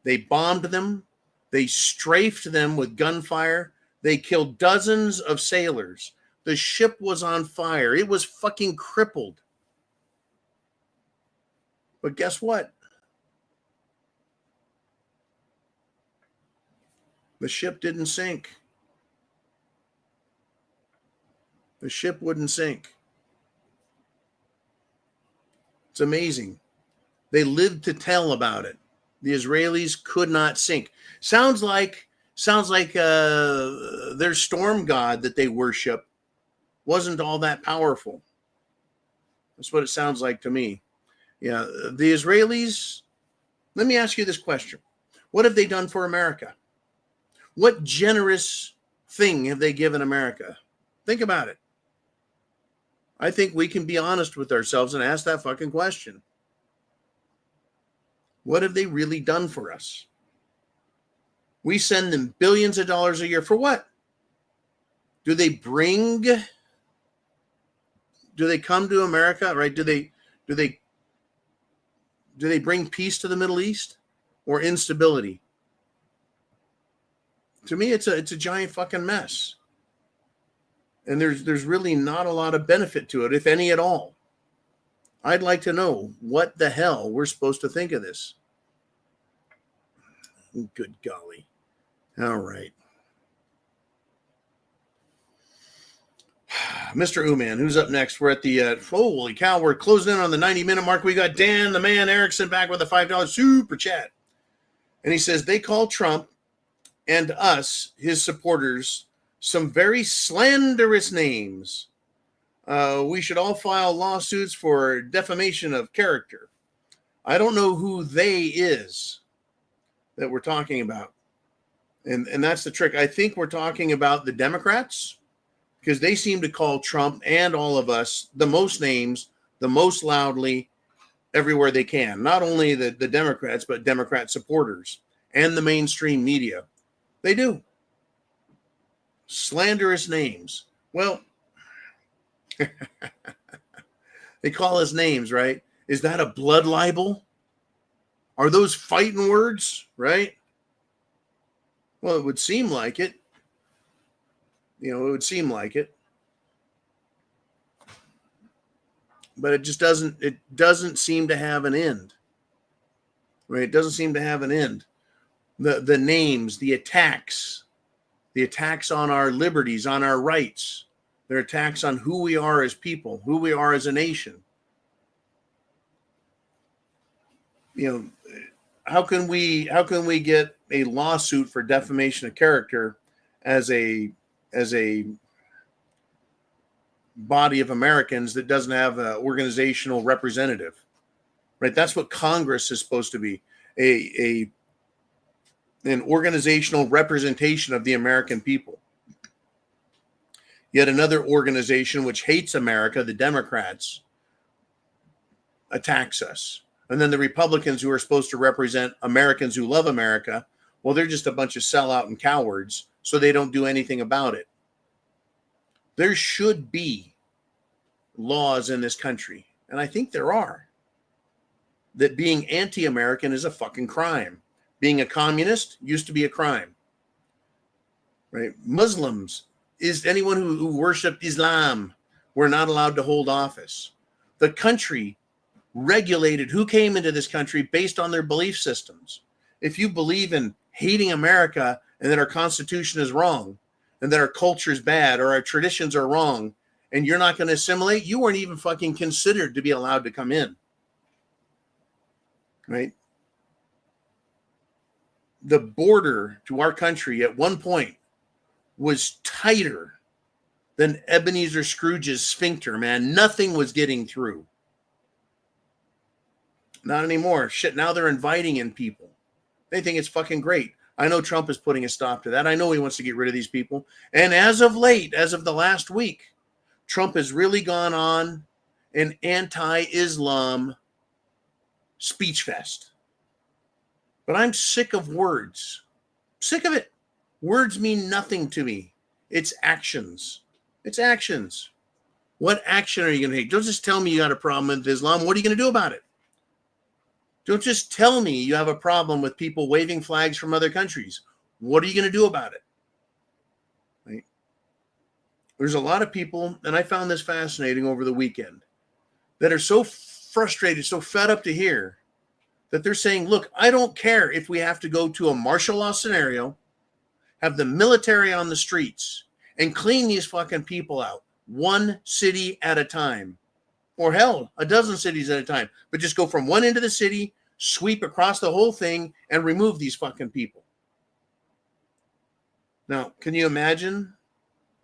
They bombed them. They strafed them with gunfire. They killed dozens of sailors. The ship was on fire. It was fucking crippled. But guess what? The ship didn't sink. The ship wouldn't sink. It's amazing. They lived to tell about it. The Israelis could not sink. Sounds like their storm god that they worship wasn't all that powerful. That's what it sounds like to me. Yeah, the Israelis, let me ask you this question. What have they done for America? What generous thing have they given America? Think about it. I think we can be honest with ourselves and ask that fucking question. What have they really done for us? We send them billions of dollars a year for what? Do they come to America, right? Do they bring peace to the Middle East or instability? To me, it's a giant fucking mess. And there's really not a lot of benefit to it, if any at all. I'd like to know what the hell we're supposed to think of this. Good golly. All right. Mr. Uman, who's up next? We're at the, holy cow, we're closing in on the 90-minute mark. We got Dan, the man Erickson, back with a $5 super chat. And he says, they call Trump and us, his supporters, some very slanderous names. We should all file lawsuits for defamation of character. I don't know who they is that we're talking about. And that's the trick. I think we're talking about the Democrats, because they seem to call Trump and all of us the most names, the most loudly, everywhere they can. Not only the Democrats, but Democrat supporters and the mainstream media. They do. Slanderous names. Well, they call us names, right? Is that a blood libel? Are those fighting words, right? Well, it would seem like it. It would seem like it. But it just doesn't seem to have an end. Right? It doesn't seem to have an end. The names, the attacks on our liberties, on our rights, they're attacks on who we are as people, who we are as a nation. How can we get a lawsuit for defamation of character as a body of Americans that doesn't have an organizational representative, right? That's what Congress is supposed to be, an organizational representation of the American people. Yet another organization which hates America, the Democrats, attacks us. And then the Republicans, who are supposed to represent Americans who love America, well, they're just a bunch of sellout and cowards, so they don't do anything about it. There should be laws in this country, and I think there are, that being anti-American is a fucking crime. Being a communist used to be a crime, right? Muslims, is anyone who worshiped Islam, were not allowed to hold office. The country regulated who came into this country based on their belief systems. If you believe in hating America and that our Constitution is wrong and that our culture is bad or our traditions are wrong and you're not going to assimilate, you weren't even fucking considered to be allowed to come in. Right? The border to our country at one point was tighter than Ebenezer Scrooge's sphincter, man. Nothing was getting through. Not anymore. Shit, now they're inviting in people. They think it's fucking great. I know Trump is putting a stop to that. I know he wants to get rid of these people. And as of late, as of the last week, Trump has really gone on an anti-Islam speech fest. But I'm sick of words. Sick of it. Words mean nothing to me. It's actions. It's actions. What action are you going to take? Don't just tell me you got a problem with Islam. What are you going to do about it? Don't just tell me you have a problem with people waving flags from other countries. What are you going to do about it? Right? There's a lot of people, and I found this fascinating over the weekend, that are so frustrated, so fed up to hear that they're saying, look, I don't care if we have to go to a martial law scenario, have the military on the streets, and clean these fucking people out, one city at a time. Or hell, a dozen cities at a time. But just go from one end of the city, sweep across the whole thing, and remove these fucking people. Now, can you imagine?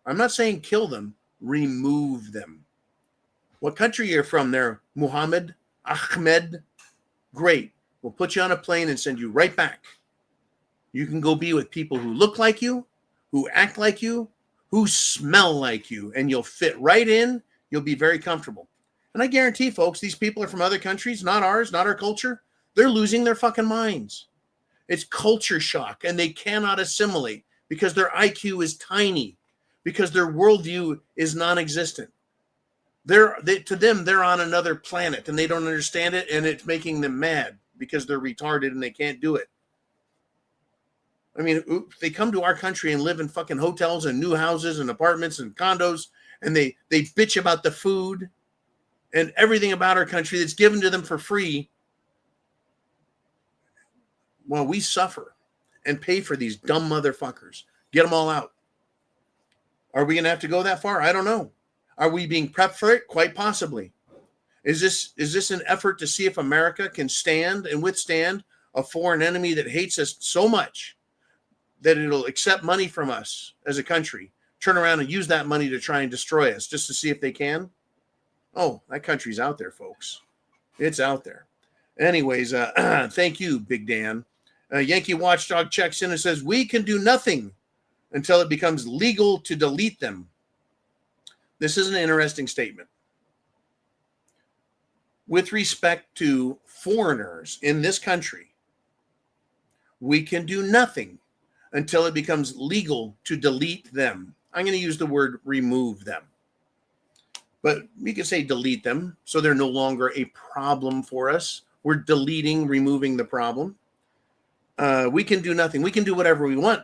I'm not saying kill them, remove them. What country you're from there, Muhammad, Ahmed? Great. We'll put you on a plane and send you right back. You can go be with people who look like you, who act like you, who smell like you, and you'll fit right in. You'll be very comfortable. And I guarantee, folks, these people are from other countries, not ours, not our culture. They're losing their fucking minds. It's culture shock, and they cannot assimilate because their IQ is tiny, because their worldview is non-existent. To them, they're on another planet, and they don't understand it, and it's making them mad because they're retarded and they can't do it. I mean, they come to our country and live in fucking hotels and new houses and apartments and condos, and they bitch about the food and everything about our country that's given to them for free, while we suffer and pay for these dumb motherfuckers. Get them all out. Are we going to have to go that far? I don't know. Are we being prepped for it? Quite possibly. Is this an effort to see if America can stand and withstand a foreign enemy that hates us so much that it'll accept money from us as a country, turn around and use that money to try and destroy us just to see if they can? Oh, that country's out there, folks. It's out there. Anyways, thank you, Big Dan. Yankee Watchdog checks in and says, we can do nothing until it becomes legal to delete them. This is an interesting statement. With respect to foreigners in this country, we can do nothing until it becomes legal to delete them. I'm going to use the word remove them. But we can say delete them so they're no longer a problem for us. We're deleting, removing the problem. We can do nothing. We can do whatever we want.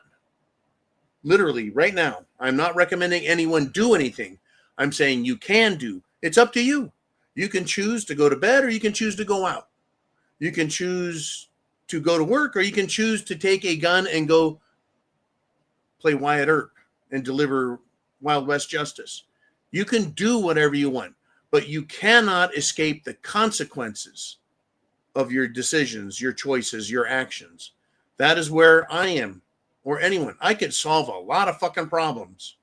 Literally, right now. I'm not recommending anyone do anything. I'm saying you can do. It's up to you. You can choose to go to bed or you can choose to go out. You can choose to go to work or you can choose to take a gun and go play Wyatt Earp and deliver Wild West justice. You can do whatever you want, but you cannot escape the consequences of your decisions, your choices, your actions. That is where I am, or anyone. I could solve a lot of fucking problems,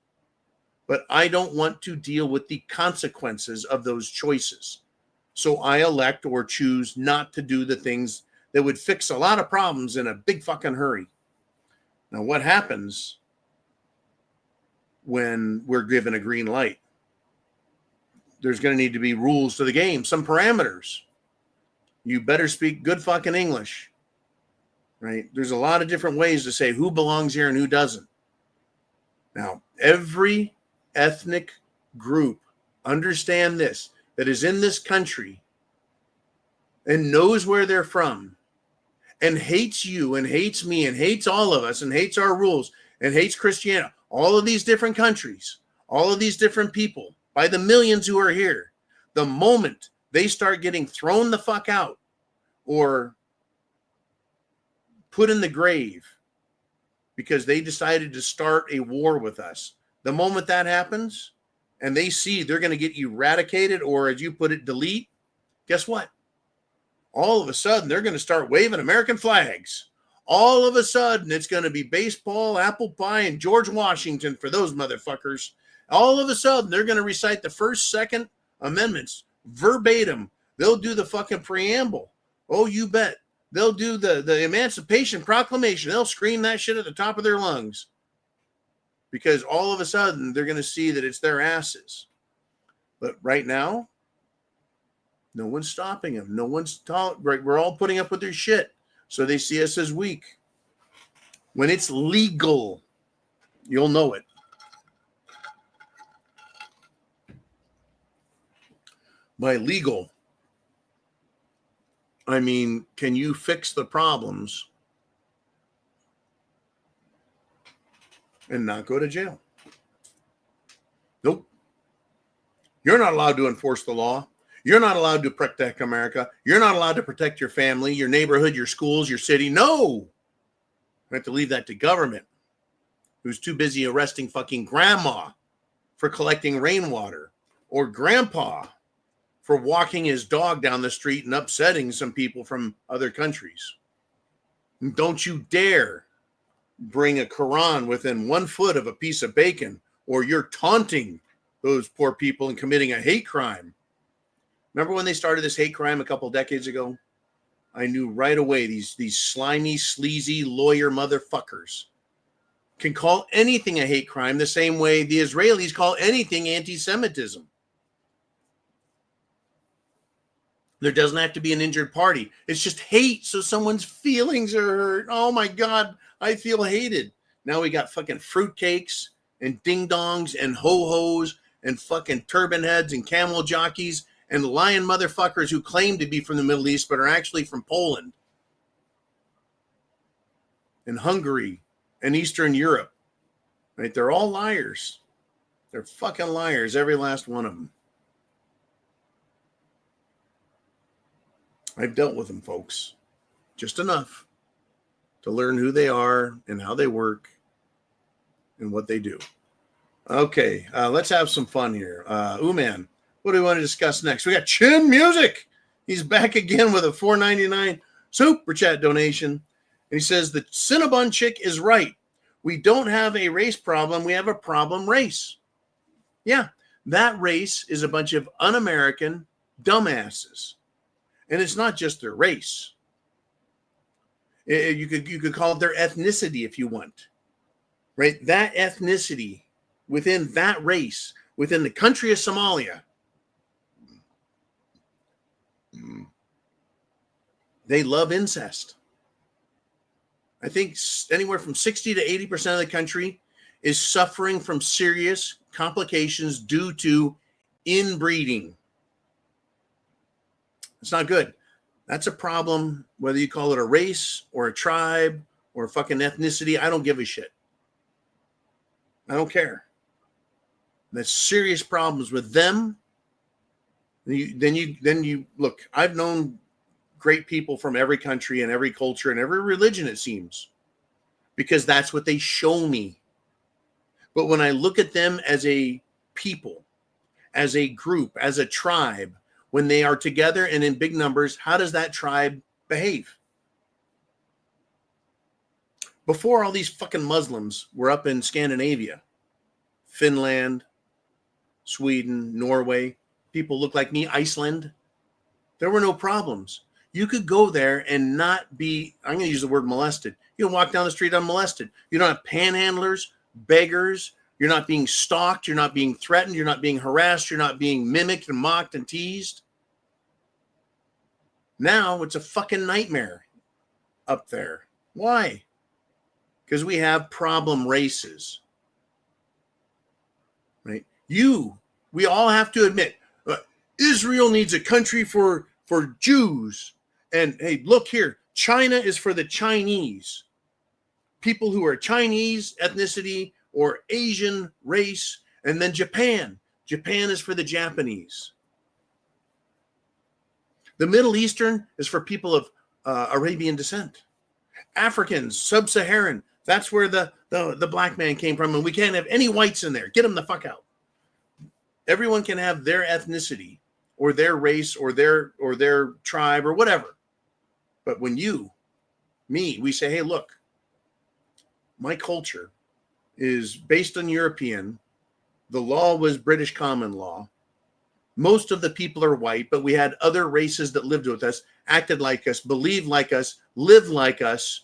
but I don't want to deal with the consequences of those choices. So I elect or choose not to do the things that would fix a lot of problems in a big fucking hurry. Now, what happens when we're given a green light? There's going to need to be rules to the game, some parameters. You better speak good fucking English, right? There's a lot of different ways to say who belongs here and who doesn't. Now, every ethnic group, understand this, that is in this country and knows where they're from and hates you and hates me and hates all of us and hates our rules and hates Christianity, all of these different countries, all of these different people, by the millions who are here, the moment they start getting thrown the fuck out or put in the grave because they decided to start a war with us, the moment that happens and they see they're going to get eradicated or, as you put it, delete, guess what? All of a sudden, they're going to start waving American flags. All of a sudden, it's going to be baseball, apple pie, and George Washington for those motherfuckers. All of a sudden, they're going to recite the First, Second Amendments verbatim. They'll do the fucking preamble. Oh, you bet. They'll do the Emancipation Proclamation. They'll scream that shit at the top of their lungs. Because all of a sudden, they're going to see that it's their asses. But right now, no one's stopping them. No one's right. We're all putting up with their shit. So they see us as weak. When it's legal, you'll know it. By legal, I mean, can you fix the problems and not go to jail? Nope. You're not allowed to enforce the law. You're not allowed to protect America. You're not allowed to protect your family, your neighborhood, your schools, your city. No. We have to leave that to government, who's too busy arresting fucking grandma for collecting rainwater, or grandpa for walking his dog down the street and upsetting some people from other countries. Don't you dare bring a Quran within 1 foot of a piece of bacon, or you're taunting those poor people and committing a hate crime. Remember when they started this hate crime a couple decades ago? I knew right away these slimy, sleazy lawyer motherfuckers can call anything a hate crime the same way the Israelis call anything anti-Semitism. There doesn't have to be an injured party. It's just hate, so someone's feelings are hurt. Oh my God, I feel hated. Now we got fucking fruitcakes and ding-dongs and ho-hos and fucking turban heads and camel jockeys and lion motherfuckers who claim to be from the Middle East but are actually from Poland and Hungary and Eastern Europe. Right? They're all liars. They're fucking liars, every last one of them. I've dealt with them, folks. Just enough to learn who they are and how they work and what they do. Okay, let's have some fun here. Uman, what do we want to discuss next? We got Chin Music. He's back again with a $4.99 super chat donation. And he says, the Cinnabon chick is right. We don't have a race problem. We have a problem race. Yeah, that race is a bunch of un-American dumbasses. And it's not just their race. You could call it their ethnicity if you want. Right? That ethnicity within that race, within the country of Somalia, they love incest. I think anywhere from 60 to 80% of the country is suffering from serious complications due to inbreeding. It's not good. That's a problem, whether you call it a race or a tribe or a fucking ethnicity. I don't give a shit. I don't care. There's serious problems with them. Then you look, I've known great people from every country and every culture and every religion, it seems, because that's what they show me. But when I look at them as a people, as a group, as a tribe, when they are together and in big numbers, how does that tribe behave? Before all these fucking Muslims were up in Scandinavia, Finland, Sweden, Norway, people look like me, Iceland, there were no problems. You could go there and not be, I'm going to use the word molested. You can walk down the street unmolested. You don't have panhandlers, beggars. You're not being stalked. You're not being threatened. You're not being harassed. You're not being mimicked and mocked and teased. Now it's a fucking nightmare up there. Why? Because we have problem races. Right? We all have to admit, Israel needs a country for Jews. And hey, look here, China is for the Chinese. People who are Chinese ethnicity or Asian race, and then Japan. Japan is for the Japanese. The Middle Eastern is for people of Arabian descent. Africans, sub-Saharan, that's where the black man came from, and we can't have any whites in there. Get them the fuck out. Everyone can have their ethnicity or their race or their tribe or whatever. But when we say, hey, look, my culture is based on European. The law was British common law. Most of the people are white, but we had other races that lived with us, acted like us, believed like us, lived like us.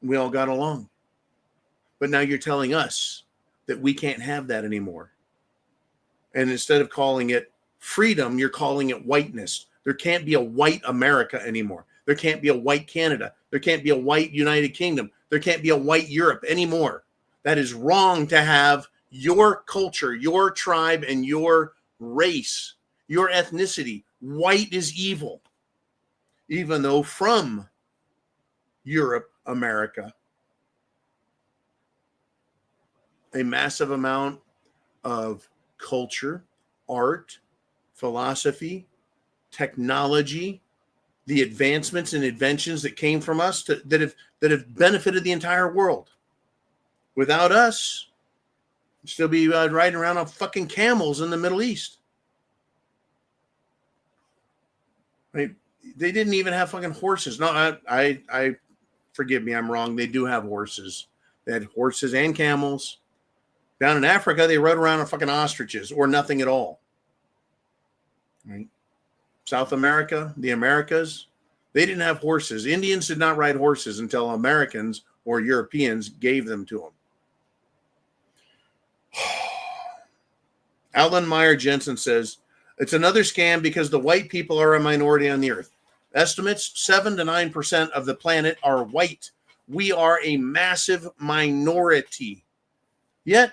We all got along. But now you're telling us that we can't have that anymore. And instead of calling it freedom, you're calling it whiteness. There can't be a white America anymore. There can't be a white Canada. There can't be a white United Kingdom. There can't be a white Europe anymore. That is wrong to have your culture, your tribe, and your race, your ethnicity. White is evil. Even though from Europe, America, a massive amount of culture, art, philosophy, technology, the advancements and inventions that came from us that have benefited the entire world. Without us, we'd still be riding around on fucking camels in the Middle East. Right? They didn't even have fucking horses. No, I forgive me, I'm wrong. They do have horses. They had horses and camels. Down in Africa, they rode around on fucking ostriches or nothing at all. Right? South America, the Americas, they didn't have horses. Indians did not ride horses until Americans or Europeans gave them to them. Alan Meyer Jensen says, It's another scam because the white people are a minority on the earth. Estimates 7 to 9% of the planet are white. We are a massive minority. Yet,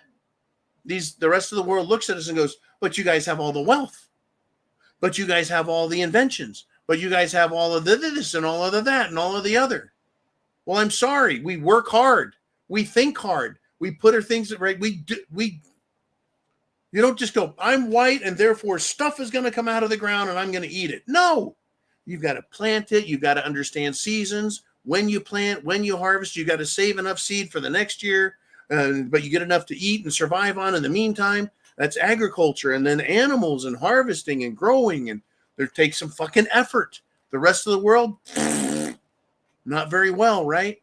the rest of the world looks at us and goes, but you guys have all the wealth. But you guys have all the inventions. But you guys have all of this and all of that and all of the other. Well, I'm sorry. We work hard. We think hard. We put our things right. You don't just go, I'm white and therefore stuff is going to come out of the ground and I'm going to eat it. No, you've got to plant it. You've got to understand seasons. When you plant, when you harvest, you got to save enough seed for the next year. But you get enough to eat and survive on in the meantime. That's agriculture. And then animals and harvesting and growing. And there takes some fucking effort. The rest of the world, not very well, right?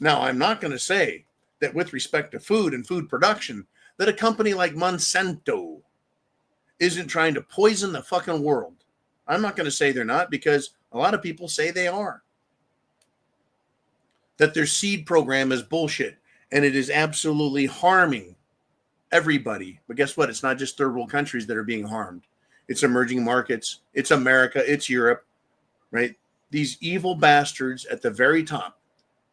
Now, I'm not going to say that with respect to food and food production, that a company like Monsanto isn't trying to poison the fucking world. I'm not going to say they're not, because a lot of people say they are. That their seed program is bullshit and it is absolutely harming everybody. But guess what? It's not just third world countries that are being harmed. It's emerging markets. It's America. It's Europe, right? These evil bastards at the very top.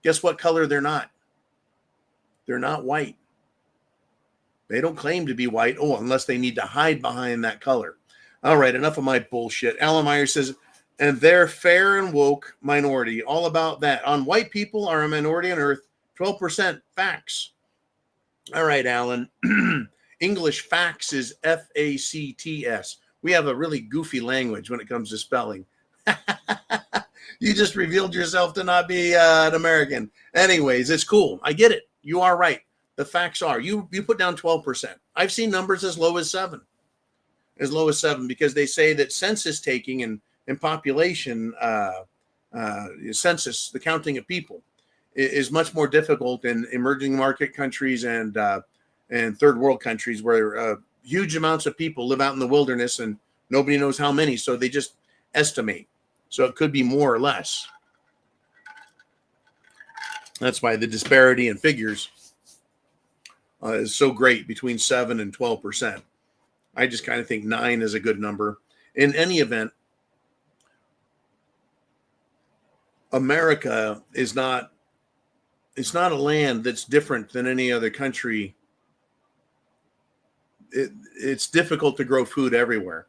Guess what color they're not? They're not white. They don't claim to be white. Oh, unless they need to hide behind that color. All right, enough of my bullshit. Alan Meyer says, and they're fair and woke minority. All about that. On white people are a minority on earth. 12% facts. All right, Alan. English facts is F-A-C-T-S. We have a really goofy language when it comes to spelling. You just revealed yourself to not be an American. Anyways, it's cool. I get it. You are right. The facts are. You put down 12%. I've seen numbers as low as 7. As low as 7, because they say that census taking and population census, the counting of people, is much more difficult in emerging market countries and third world countries where huge amounts of people live out in the wilderness and nobody knows how many, so they just estimate. So it could be more or less. That's why the disparity in figures is so great between 7 and 12%. I just kind of think 9 is a good number. In any event, America is not, it's not a land that's different than any other country. It's difficult to grow food everywhere.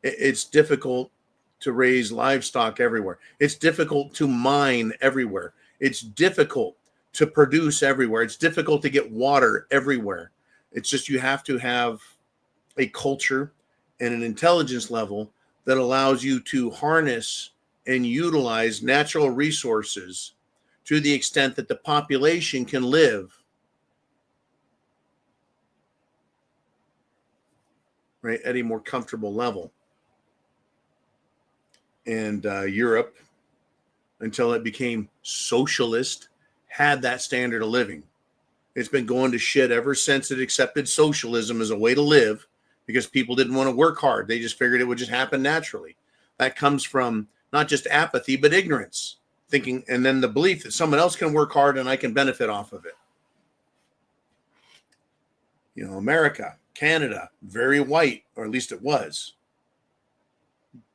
It's difficult to raise livestock everywhere. It's difficult to mine everywhere. It's difficult to produce everywhere. It's difficult to get water everywhere. It's just you have to have a culture and an intelligence level that allows you to harness and utilize natural resources to the extent that the population can live, right, at a more comfortable level. And Europe, until it became socialist, had that standard of living. It's been going to shit ever since it accepted socialism as a way to live, because people didn't want to work hard. They just figured it would just happen naturally. That comes from not just apathy, but ignorance, thinking, and then the belief that someone else can work hard and I can benefit off of it. You know, America, Canada, very white, or at least it was.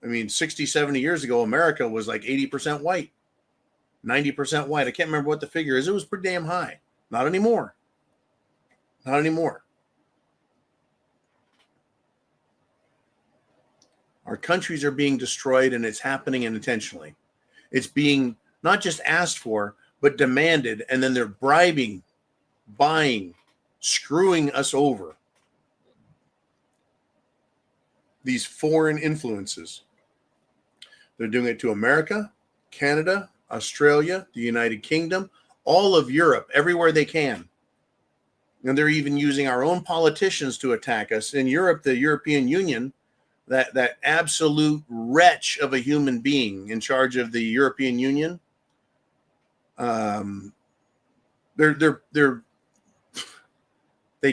I mean, 60, 70 years ago, America was like 80% white, 90% white. I can't remember what the figure is. It was pretty damn high. Not anymore. Not anymore. Our countries are being destroyed, and it's happening intentionally. It's being not just asked for, but demanded, and then they're bribing, buying, screwing us over. These foreign influences. They're doing it to America, Canada, Australia, the United Kingdom, all of Europe, everywhere they can. And they're even using our own politicians to attack us. In Europe, the European Union, that absolute wretch of a human being in charge of the European Union, they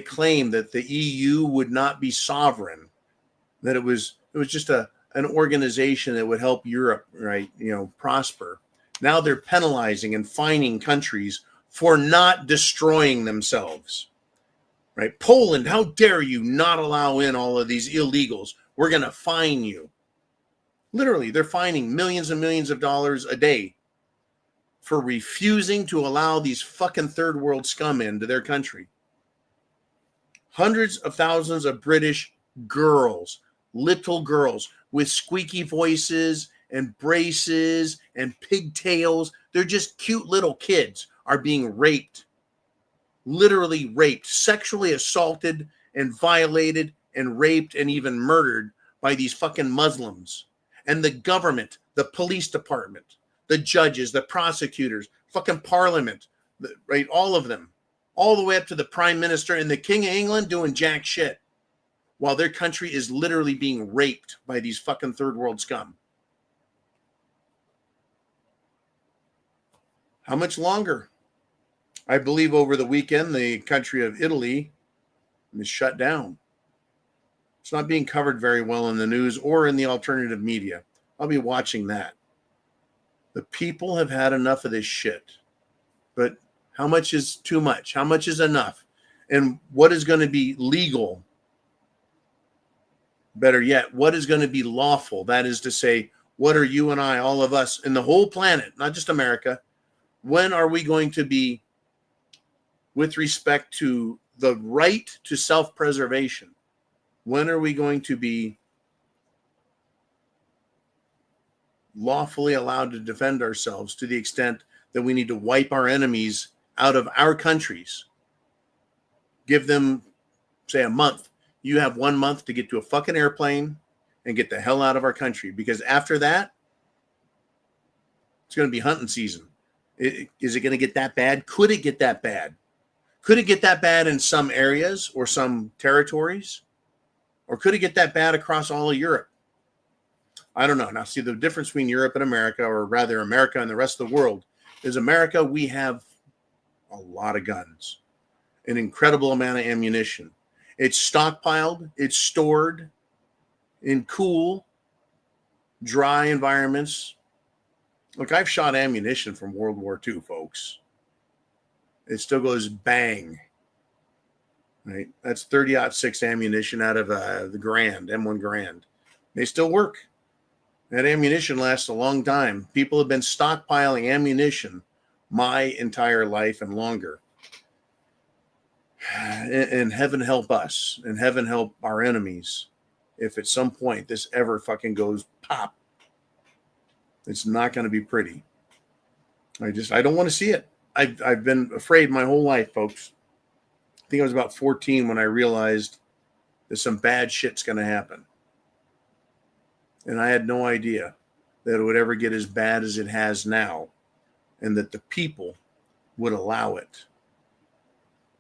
claim that the EU would not be sovereign, that it was just an organization that would help Europe, right, prosper. Now they're penalizing and fining countries for not destroying themselves, right? Poland, how dare you not allow in all of these illegals? We're going to fine you. Literally, they're fining millions and millions of dollars a day for refusing to allow these fucking third world scum into their country. Hundreds of thousands of British girls, little girls with squeaky voices and braces and pigtails. They're just cute little kids are being raped, literally raped, sexually assaulted and violated and raped and even murdered by these fucking Muslims. And the government, the police department, the judges, the prosecutors, fucking parliament, right? All of them, all the way up to the prime minister and the king of England doing jack shit while their country is literally being raped by these fucking third world scum. How much longer? I believe over the weekend, the country of Italy is shut down. It's not being covered very well in the news or in the alternative media. I'll be watching that. The people have had enough of this shit. But how much is too much? How much is enough? And what is going to be legal? Better yet, what is going to be lawful? That is to say, what are you and I, all of us, in the whole planet, not just America, when are we going to be, with respect to the right to self-preservation, when are we going to be lawfully allowed to defend ourselves to the extent that we need to wipe our enemies out of our countries? Give them, say, a month. You have 1 month to get to a fucking airplane and get the hell out of our country, because after that, it's going to be hunting season. Is it going to get that bad? Could it get that bad? Could it get that bad in some areas or some territories? Or could it get that bad across all of Europe? I don't know. Now, see, the difference between Europe and America, or rather America and the rest of the world, is America, we have a lot of guns, an incredible amount of ammunition. It's stockpiled, it's stored in cool, dry environments. Look, I've shot ammunition from World War II, folks. It still goes bang. Right? That's 30-06 ammunition out of the Grand, M1 Grand. They still work. That ammunition lasts a long time. People have been stockpiling ammunition my entire life and longer. And heaven help us, and heaven help our enemies if at some point this ever fucking goes pop. It's not going to be pretty. I don't want to see it. I've been afraid my whole life, folks. I think I was about 14 when I realized that some bad shit's going to happen. And I had no idea that it would ever get as bad as it has now, and that the people would allow it.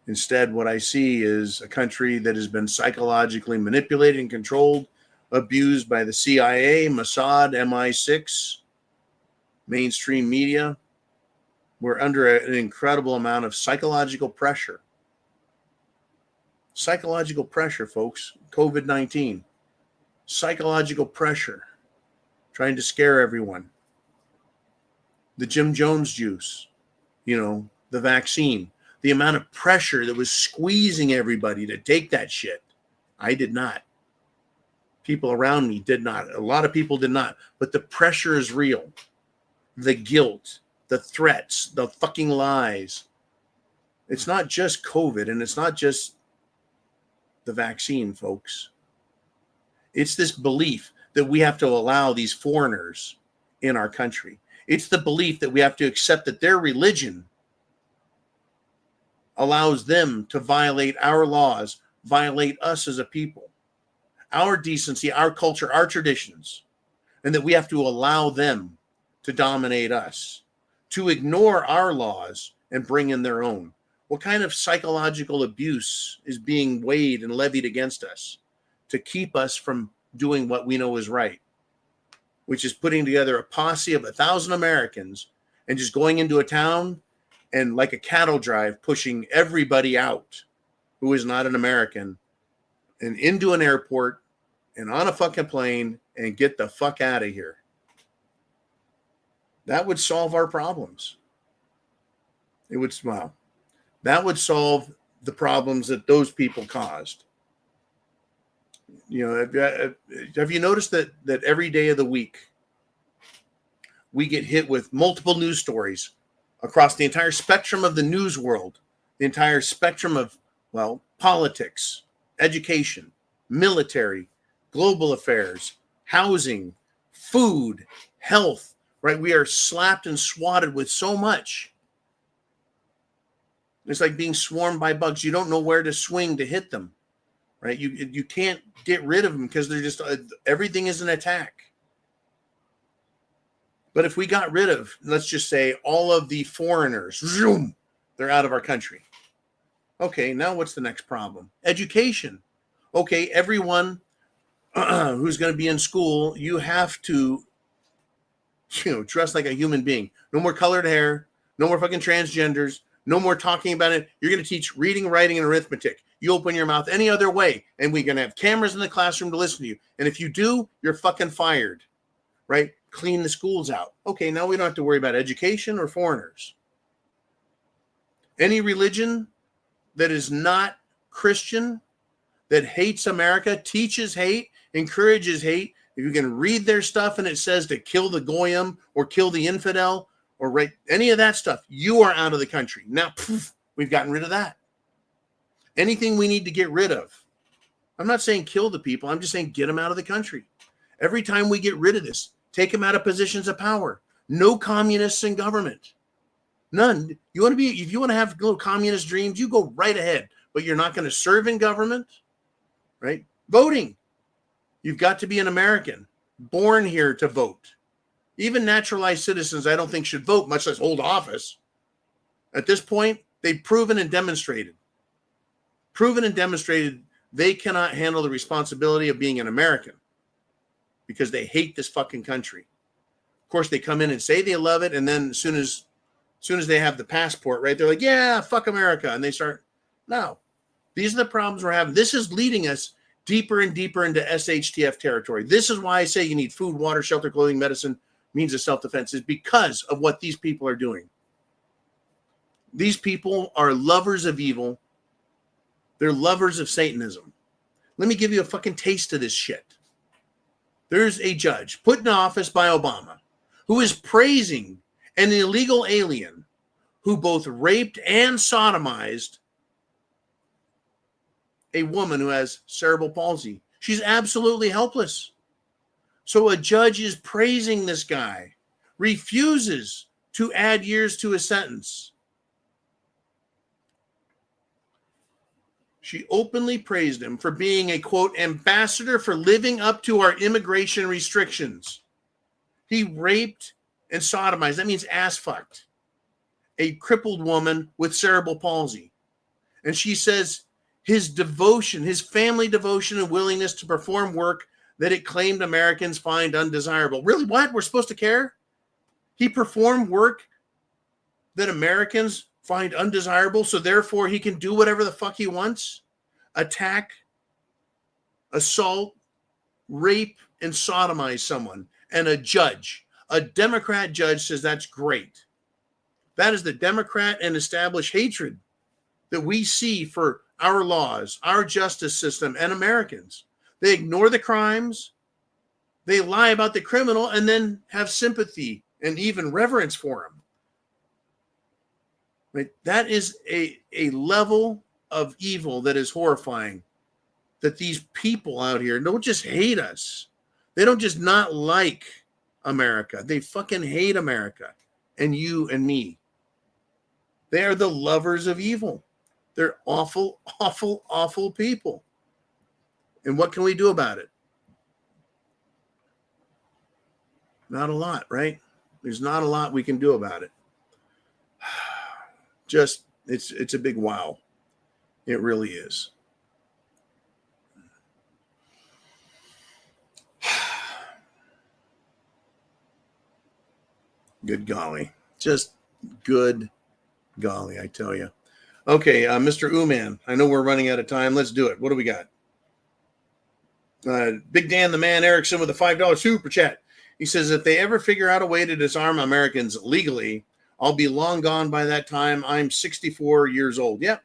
Instead, what I see is a country that has been psychologically manipulated and controlled, abused by the CIA, Mossad, MI6, mainstream media. We're under an incredible amount of psychological pressure. Psychological pressure, folks. COVID-19. Psychological pressure. Trying to scare everyone. The Jim Jones juice. The vaccine. The amount of pressure that was squeezing everybody to take that shit. I did not. People around me did not. A lot of people did not. But the pressure is real. The guilt, the threats, the fucking lies. It's not just COVID, and it's not just the vaccine, folks. It's this belief that we have to allow these foreigners in our country. It's the belief that we have to accept that their religion allows them to violate our laws, violate us as a people, our decency, our culture, our traditions, and that we have to allow them to dominate us, to ignore our laws and bring in their own. What kind of psychological abuse is being weighed and levied against us to keep us from doing what we know is right, which is putting together a posse of 1,000 Americans and just going into a town and, like a cattle drive, pushing everybody out who is not an American and into an airport and on a fucking plane and get the fuck out of here. That would solve our problems. That would solve the problems that those people caused. You know, have you noticed that every day of the week we get hit with multiple news stories across the entire spectrum of the news world, the entire spectrum of, well, politics, education, military, global affairs, housing, food, health, right? We are slapped and swatted with so much. It's like being swarmed by bugs. You don't know where to swing to hit them, right? You can't get rid of them because they're just, everything is an attack. But if we got rid of, let's just say, all of the foreigners, zoom, they're out of our country. Okay, now what's the next problem? Education. Okay, everyone who's going to be in school, you have to, dress like a human being. No more colored hair. No more fucking transgenders. No more talking about it. You're going to teach reading, writing, and arithmetic. You open your mouth any other way, and we're going to have cameras in the classroom to listen to you. And if you do, you're fucking fired, right? Clean the schools out. Okay, now we don't have to worry about education or foreigners. Any religion that is not Christian, that hates America, teaches hate, encourages hate, if you can read their stuff and it says to kill the goyim or kill the infidel or right, any of that stuff, you are out of the country. Now, we've gotten rid of that. Anything we need to get rid of. I'm not saying kill the people. I'm just saying get them out of the country. Every time we get rid of this, take them out of positions of power. No communists in government. None. You want to be, if you want to have little communist dreams, you go right ahead. But you're not going to serve in government, right? Voting. You've got to be an American, born here to vote. Even naturalized citizens, I don't think should vote, much less hold office. At this point, they've proven and demonstrated they cannot handle the responsibility of being an American because they hate this fucking country. Of course, they come in and say they love it, and then as soon as they have the passport, right, they're like, yeah, fuck America, and they start. No, these are the problems we're having. This is leading us deeper and deeper into SHTF territory. This is why I say you need food, water, shelter, clothing, medicine, means of self-defense, is because of what these people are doing. These people are lovers of evil. They're lovers of Satanism. Let me give you a fucking taste of this shit. There's a judge put in office by Obama who is praising an illegal alien who both raped and sodomized a woman who has cerebral palsy. She's absolutely helpless. So a judge is praising this guy, refuses to add years to his sentence. She openly praised him for being a, quote, ambassador for living up to our immigration restrictions. He raped and sodomized, that means ass fucked, a crippled woman with cerebral palsy. And she says his devotion, his family devotion and willingness to perform work that it claimed Americans find undesirable. Really, what? We're supposed to care? He performed work that Americans find undesirable, so therefore he can do whatever the fuck he wants? Attack, assault, rape, and sodomize someone. And a judge, a Democrat judge, says that's great. That is the Democrat and established hatred that we see for our laws, our justice system, and Americans. They ignore the crimes, they lie about the criminal, and then have sympathy and even reverence for him. Right? That is a level of evil that is horrifying, that these people out here don't just hate us. They don't just not like America. They fucking hate America and you and me. They are the lovers of evil. They're awful, awful, awful people. And what can we do about it? Not a lot, right? There's not a lot we can do about it. Just, it's a big wow. It really is. Good golly. Just good golly, I tell you. Okay, Mr. Uman, I know we're running out of time. Let's do it. What do we got? Big Dan the Man Erickson with a $5 super chat. He says, if they ever figure out a way to disarm Americans legally, I'll be long gone by that time. I'm 64 years old. Yep.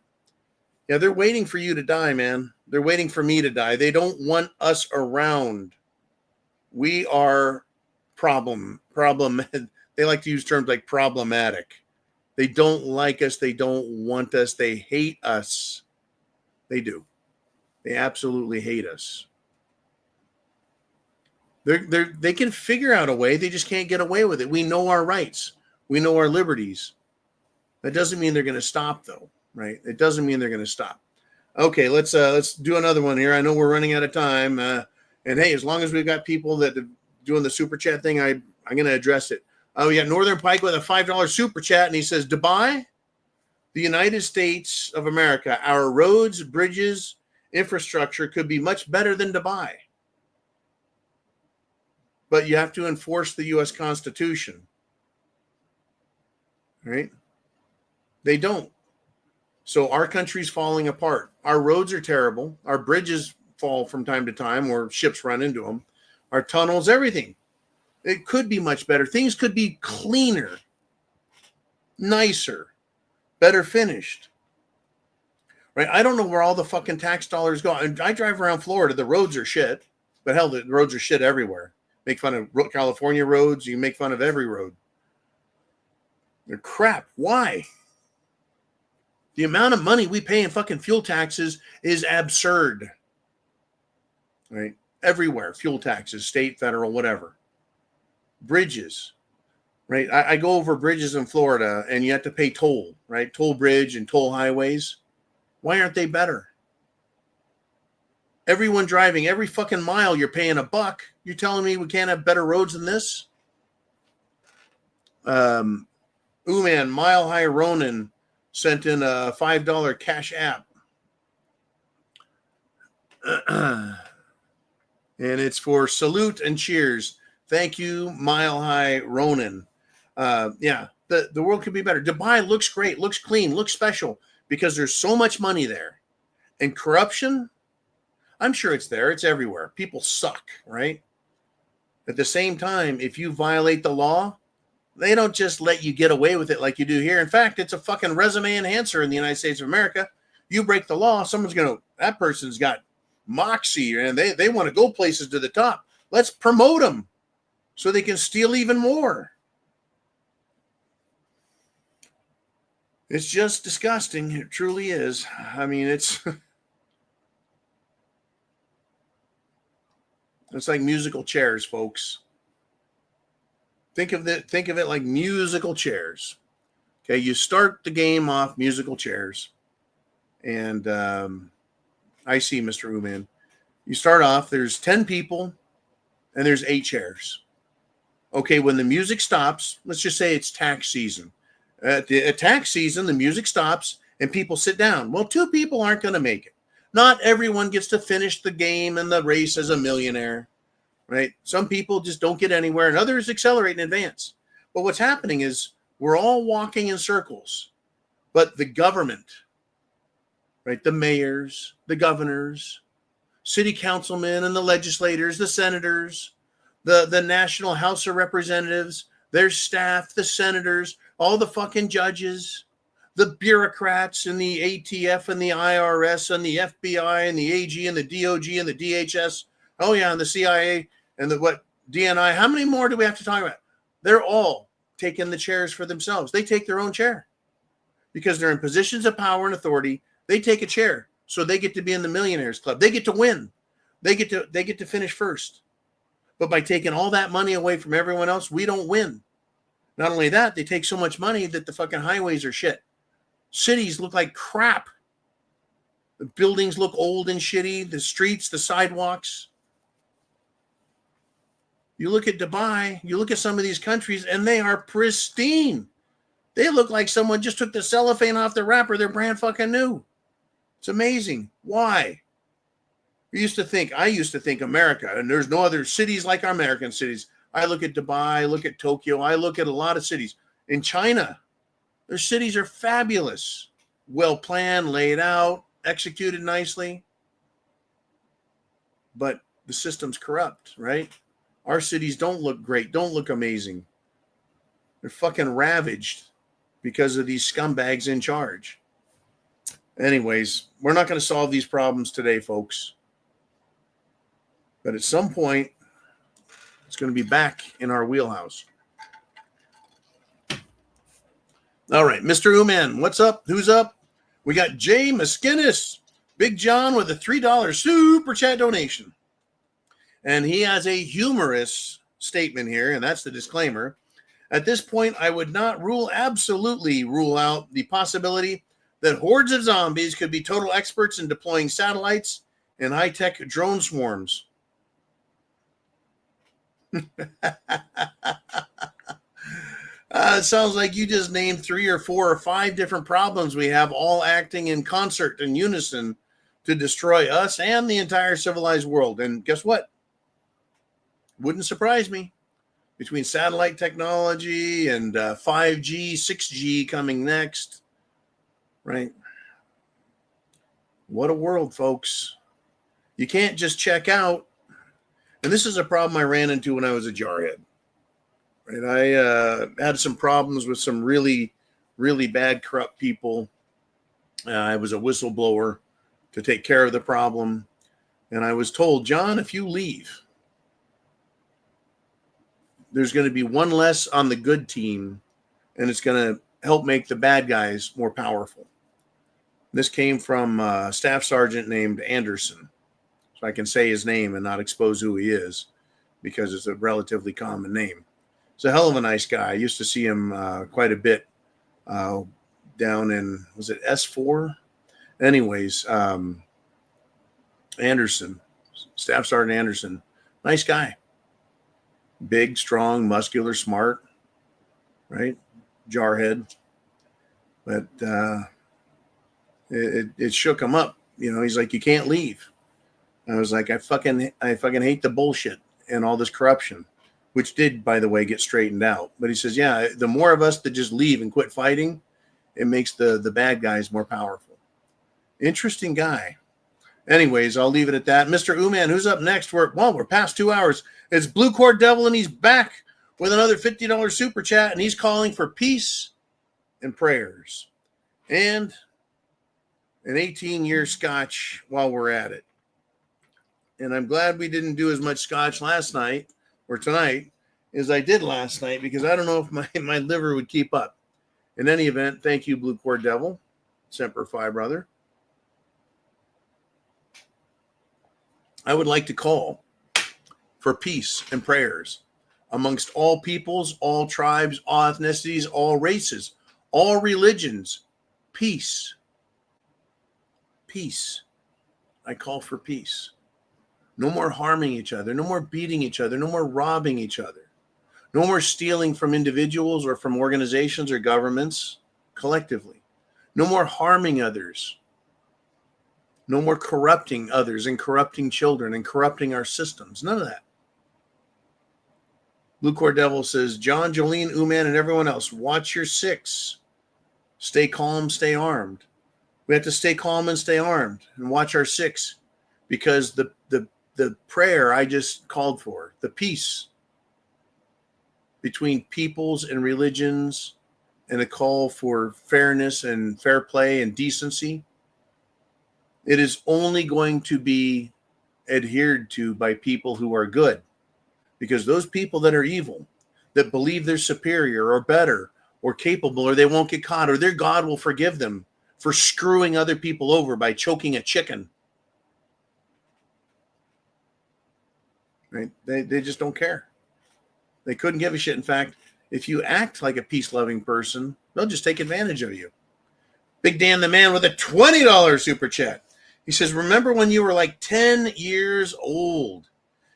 Yeah, they're waiting for you to die, man. They're waiting for me to die. They don't want us around. We are problem. They like to use terms like problematic. They don't like us. They don't want us. They hate us. They do. They absolutely hate us. They can figure out a way. They just can't get away with it. We know our rights. We know our liberties. That doesn't mean they're going to stop, though, right? It doesn't mean they're going to stop. Okay, let's do another one here. I know we're running out of time, and hey, as long as we've got people that are doing the super chat thing, I'm going to address it. We got Northern Pike with a $5 super chat, and he says, Dubai, the United States of America, our roads, bridges, infrastructure could be much better than Dubai. But you have to enforce the U.S. Constitution, right? They don't. So our country's falling apart. Our roads are terrible. Our bridges fall from time to time, or ships run into them. Our tunnels, everything. It could be much better. Things could be cleaner, nicer, better finished. Right? I don't know where all the fucking tax dollars go. I drive around Florida. The roads are shit. But hell, the roads are shit everywhere. Make fun of California roads. You make fun of every road. They're crap. Why? The amount of money we pay in fucking fuel taxes is absurd. Right? Everywhere. Fuel taxes, state, federal, whatever. Bridges. Right? I go over bridges in Florida and you have to pay toll. Right? Toll bridge and toll highways. Why aren't they better? Everyone driving every fucking mile, you're paying $1. You're telling me we can't have better roads than this? Man, Mile High Ronin sent in a $5 cash app. And it's for salute and cheers. Thank you, Mile High Ronin. The world could be better. Dubai looks great, looks clean, looks special because there's so much money there. And corruption, I'm sure it's there. It's everywhere. People suck, right? At the same time, if you violate the law, they don't just let you get away with it like you do here. In fact, it's a fucking resume enhancer in the United States of America. You break the law, that person's got moxie and they want to go places to the top. Let's promote them so they can steal even more. It's just disgusting. It truly is. I mean, it's like musical chairs, folks. Think of it like musical chairs. Okay, you start the game off musical chairs. And I see, Mr. Uman. You start off, there's 10 people, and there's 8 chairs. Okay, when the music stops, let's just say it's tax season. At tax season, the music stops, and people sit down. Well, 2 people aren't going to make it. Not everyone gets to finish the game and the race as a millionaire. Right? Some people just don't get anywhere and others accelerate in advance. But what's happening is we're all walking in circles. But the government, right? The mayors, the governors, city councilmen and the legislators, the senators, the National House of Representatives, their staff, the senators, all the fucking judges, the bureaucrats and the ATF and the IRS and the FBI and the AG and the DOG and the DHS. Oh yeah, and the CIA. And DNI, how many more do we have to talk about? They're all taking the chairs for themselves. They take their own chair because they're in positions of power and authority. They take a chair, so they get to be in the Millionaires Club. They get to win. They get to finish first. But by taking all that money away from everyone else, we don't win. Not only that, they take so much money that the fucking highways are shit. Cities look like crap. The buildings look old and shitty. The streets, the sidewalks. You look at Dubai, you look at some of these countries, and they are pristine. They look like someone just took the cellophane off the wrapper. They're brand fucking new. It's amazing. Why? I used to think America, and there's no other cities like our American cities. I look at Dubai, I look at Tokyo, I look at a lot of cities. In China, their cities are fabulous. Well planned, laid out, executed nicely. But the system's corrupt, right? Our cities don't look great, don't look amazing. They're fucking ravaged because of these scumbags in charge. Anyways, we're not going to solve these problems today, folks. But at some point, it's going to be back in our wheelhouse. All right, Mr. Uman, what's up? Who's up? We got Jay Maskinis, Big John with a $3 super chat donation. And he has a humorous statement here, and that's the disclaimer. At this point, I would not absolutely rule out the possibility that hordes of zombies could be total experts in deploying satellites and high-tech drone swarms. It sounds like you just named 3 or 4 or 5 different problems we have, all acting in concert in unison to destroy us and the entire civilized world. And guess what? Wouldn't surprise me. Between satellite technology and 5G, 6G coming next, right? What a world, folks. You can't just check out. And this is a problem I ran into when I was a jarhead. Right? I had some problems with some really, really bad, corrupt people. I was a whistleblower to take care of the problem. And I was told, John, if you leave, there's going to be one less on the good team, and it's going to help make the bad guys more powerful. This came from a staff sergeant named Anderson. So I can say his name and not expose who he is because it's a relatively common name. He's a hell of a nice guy. I used to see him quite a bit down in, was it S4? Anyways, Anderson, Staff Sergeant Anderson, nice guy. Big, strong, muscular, smart, right? Jarhead. But it shook him up. You know, he's like, you can't leave. I was like, I fucking hate the bullshit and all this corruption, which did, by the way, get straightened out. But he says, yeah, the more of us that just leave and quit fighting, it makes the bad guys more powerful. Interesting guy. Anyways, I'll leave it at that. Mr. Uman, who's up next? We're past 2 hours. It's Blue Cord Devil, and he's back with another $50 super chat, and he's calling for peace and prayers and an 18-year scotch while we're at it. And I'm glad we didn't do as much scotch last night or tonight as I did last night, because I don't know if my liver would keep up. In any event, thank you, Blue Cord Devil. Semper Fi, brother. I would like to call for peace and prayers amongst all peoples, all tribes, all ethnicities, all races, all religions. Peace. Peace. I call for peace. No more harming each other. No more beating each other. No more robbing each other. No more stealing from individuals or from organizations or governments collectively. No more harming others. No more corrupting others and corrupting children and corrupting our systems. None of that. Blue Cord Devil says, John, Jolene, Uman, and everyone else, watch your 6. Stay calm, stay armed. We have to stay calm and stay armed and watch our 6, because the prayer I just called for, the peace between peoples and religions and a call for fairness and fair play and decency, it is only going to be adhered to by people who are good. Because those people that are evil, that believe they're superior or better or capable, or they won't get caught, or their God will forgive them for screwing other people over by choking a chicken. Right? They just don't care. They couldn't give a shit. In fact, if you act like a peace-loving person, they'll just take advantage of you. Big Dan the Man with a $20 super chat. He says, remember when you were like 10 years old?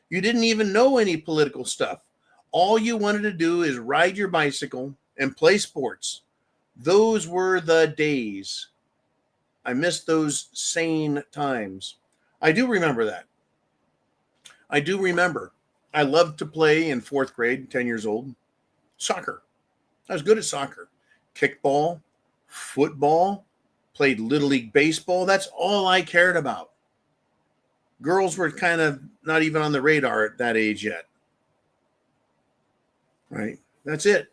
You didn't even know any political stuff. All you wanted to do is ride your bicycle and play sports. Those were the days. I miss those sane times. I do remember that. I do remember. I loved to play in 4th grade, 10 years old, soccer. I was good at soccer. Kickball, football, played Little League baseball. That's all I cared about. Girls were kind of not even on the radar at that age yet. Right? That's it.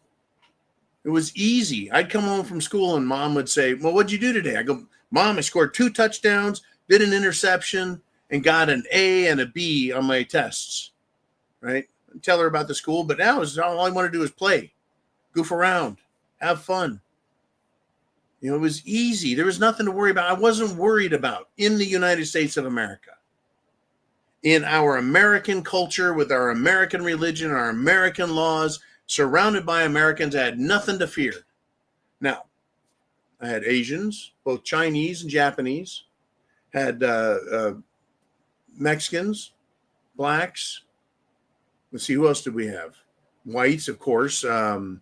It was easy. I'd come home from school and Mom would say, well, what'd you do today? I go, Mom, I scored 2 touchdowns, did an interception, and got an A and a B on my tests, right? Tell her about the school, but now all I want to do is play, goof around, have fun. It was easy. There was nothing to worry about. I wasn't worried about in the United States of America. In our American culture, with our American religion, our American laws, surrounded by Americans, I had nothing to fear. Now, I had Asians, both Chinese and Japanese, had Mexicans, blacks. Let's see, who else did we have? Whites, of course, some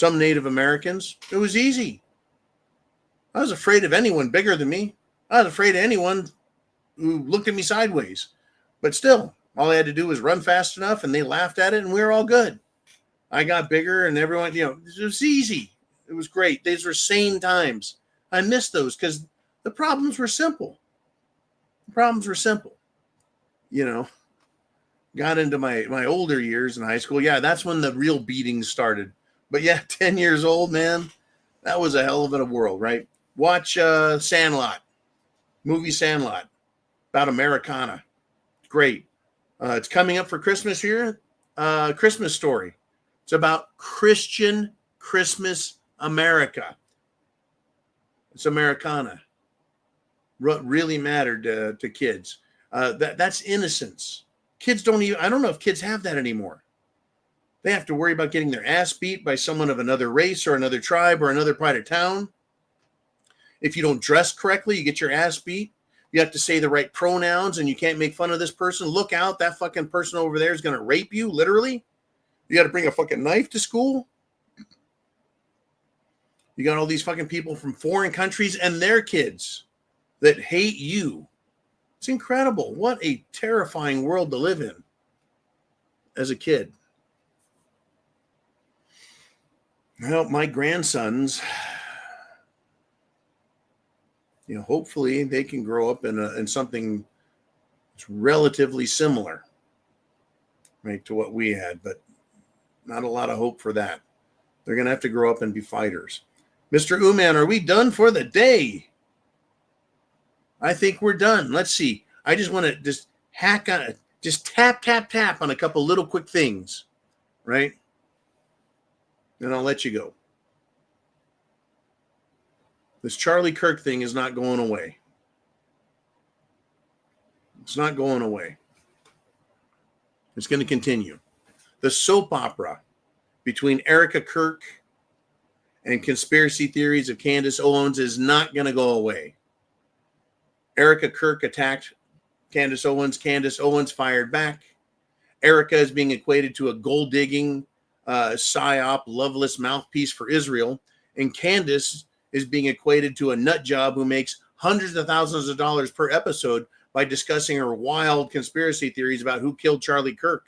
Native Americans. It was easy. I was afraid of anyone bigger than me. I was afraid of anyone who looked at me sideways. But still, all I had to do was run fast enough, and they laughed at it, and we were all good. I got bigger, and everyone, it was easy. It was great. These were sane times. I miss those because the problems were simple. Got into my older years in high school. Yeah, that's when the real beatings started. But yeah, 10 years old, man, that was a hell of a world, right? Watch Sandlot, movie Sandlot, about Americana. Great. It's coming up for Christmas here. Christmas Story. It's about Christian Christmas America. It's Americana. What really mattered to kids. That's innocence. Kids don't even, I don't know if kids have that anymore. They have to worry about getting their ass beat by someone of another race or another tribe or another part of town. If you don't dress correctly, you get your ass beat. You have to say the right pronouns, and you can't make fun of this person. Look out, that fucking person over there is going to rape you, literally. You got to bring a fucking knife to school. You got all these fucking people from foreign countries and their kids that hate you. It's incredible. What a terrifying world to live in as a kid. Well, my grandsons, hopefully they can grow up in something that's relatively similar, right, to what we had, but not a lot of hope for that. They're going to have to grow up and be fighters. Mr. Uman, are we done for the day? I think we're done. Let's see. I just want to just hack on it. Just tap on a couple little quick things, right? And I'll let you go. This Charlie Kirk thing is not going away. It's not going away. It's going to continue. The soap opera between Erica Kirk and conspiracy theories of Candace Owens is not going to go away. Erica Kirk attacked Candace Owens. Candace Owens fired back. Erica is being equated to a gold-digging, psyop, loveless mouthpiece for Israel. And Candace is being equated to a nut job who makes hundreds of thousands of dollars per episode by discussing her wild conspiracy theories about who killed Charlie Kirk.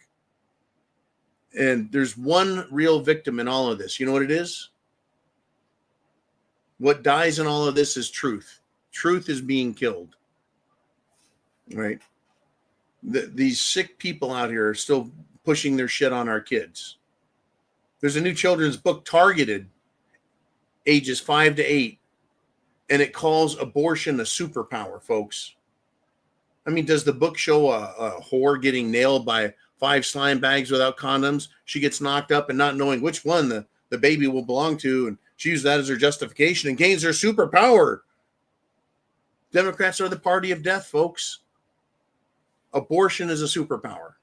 And there's one real victim in all of this. You know what it is? What dies in all of this is truth. Truth is being killed. Right? These sick people out here are still pushing their shit on our kids. There's a new children's book targeted ages 5 to 8, and it calls abortion a superpower, folks. I mean, does the book show a whore getting nailed by 5 slime bags without condoms? She gets knocked up and not knowing which one the baby will belong to, and she uses that as her justification and gains her superpower. Democrats are the party of death, folks. Abortion is a superpower.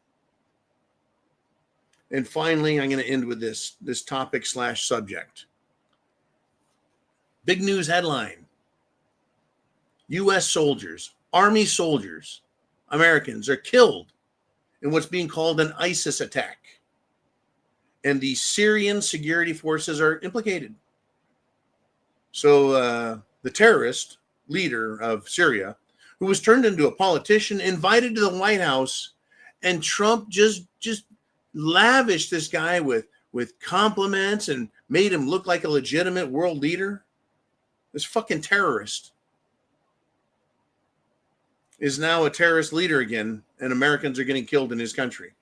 And finally, I'm going to end with this topic / subject. Big news headline. U.S. soldiers, Army soldiers, Americans are killed in what's being called an ISIS attack. And the Syrian security forces are implicated. So the terrorist leader of Syria, who was turned into a politician, invited to the White House, and Trump just lavished this guy with compliments and made him look like a legitimate world leader. This fucking terrorist is now a terrorist leader again, and Americans are getting killed in his country.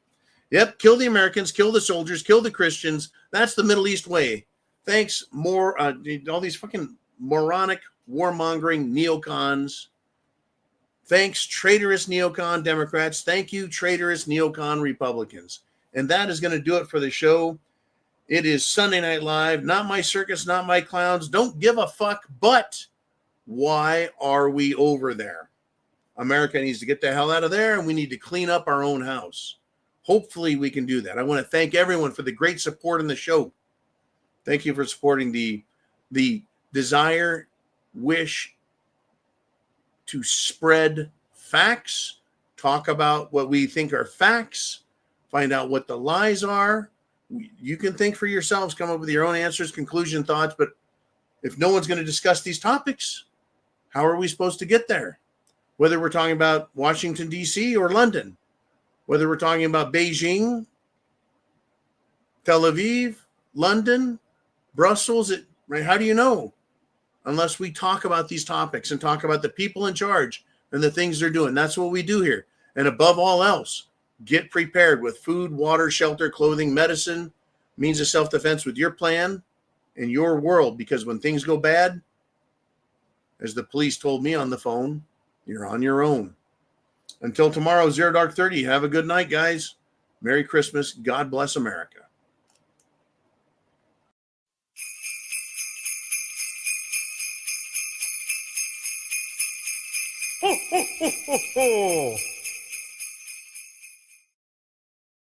Yep, kill the Americans, kill the soldiers, kill the Christians. That's the Middle East way. Thanks, all these fucking moronic warmongering neocons. Thanks, traitorous neocon Democrats. Thank you, traitorous neocon Republicans. And that is going to do it for the show. It is Sunday Night Live. Not my circus, not my clowns. Don't give a fuck, but why are we over there? America needs to get the hell out of there, and we need to clean up our own house. Hopefully we can do that. I want to thank everyone for the great support in the show. Thank you for supporting the desire, wish to spread facts, talk about what we think are facts, find out what the lies are. You can think for yourselves, come up with your own answers, conclusion, thoughts, but if no one's going to discuss these topics, how are we supposed to get there? Whether we're talking about Washington, D.C. or London, whether we're talking about Beijing, Tel Aviv, London, Brussels, right? How do you know? Unless we talk about these topics and talk about the people in charge and the things they're doing. That's what we do here. And above all else, get prepared with food, water, shelter, clothing, medicine, means of self-defense with your plan and your world. Because when things go bad, as the police told me on the phone, you're on your own. Until tomorrow, 0 Dark 30. Have a good night, guys. Merry Christmas. God bless America. Ho, ho, ho, ho, ho.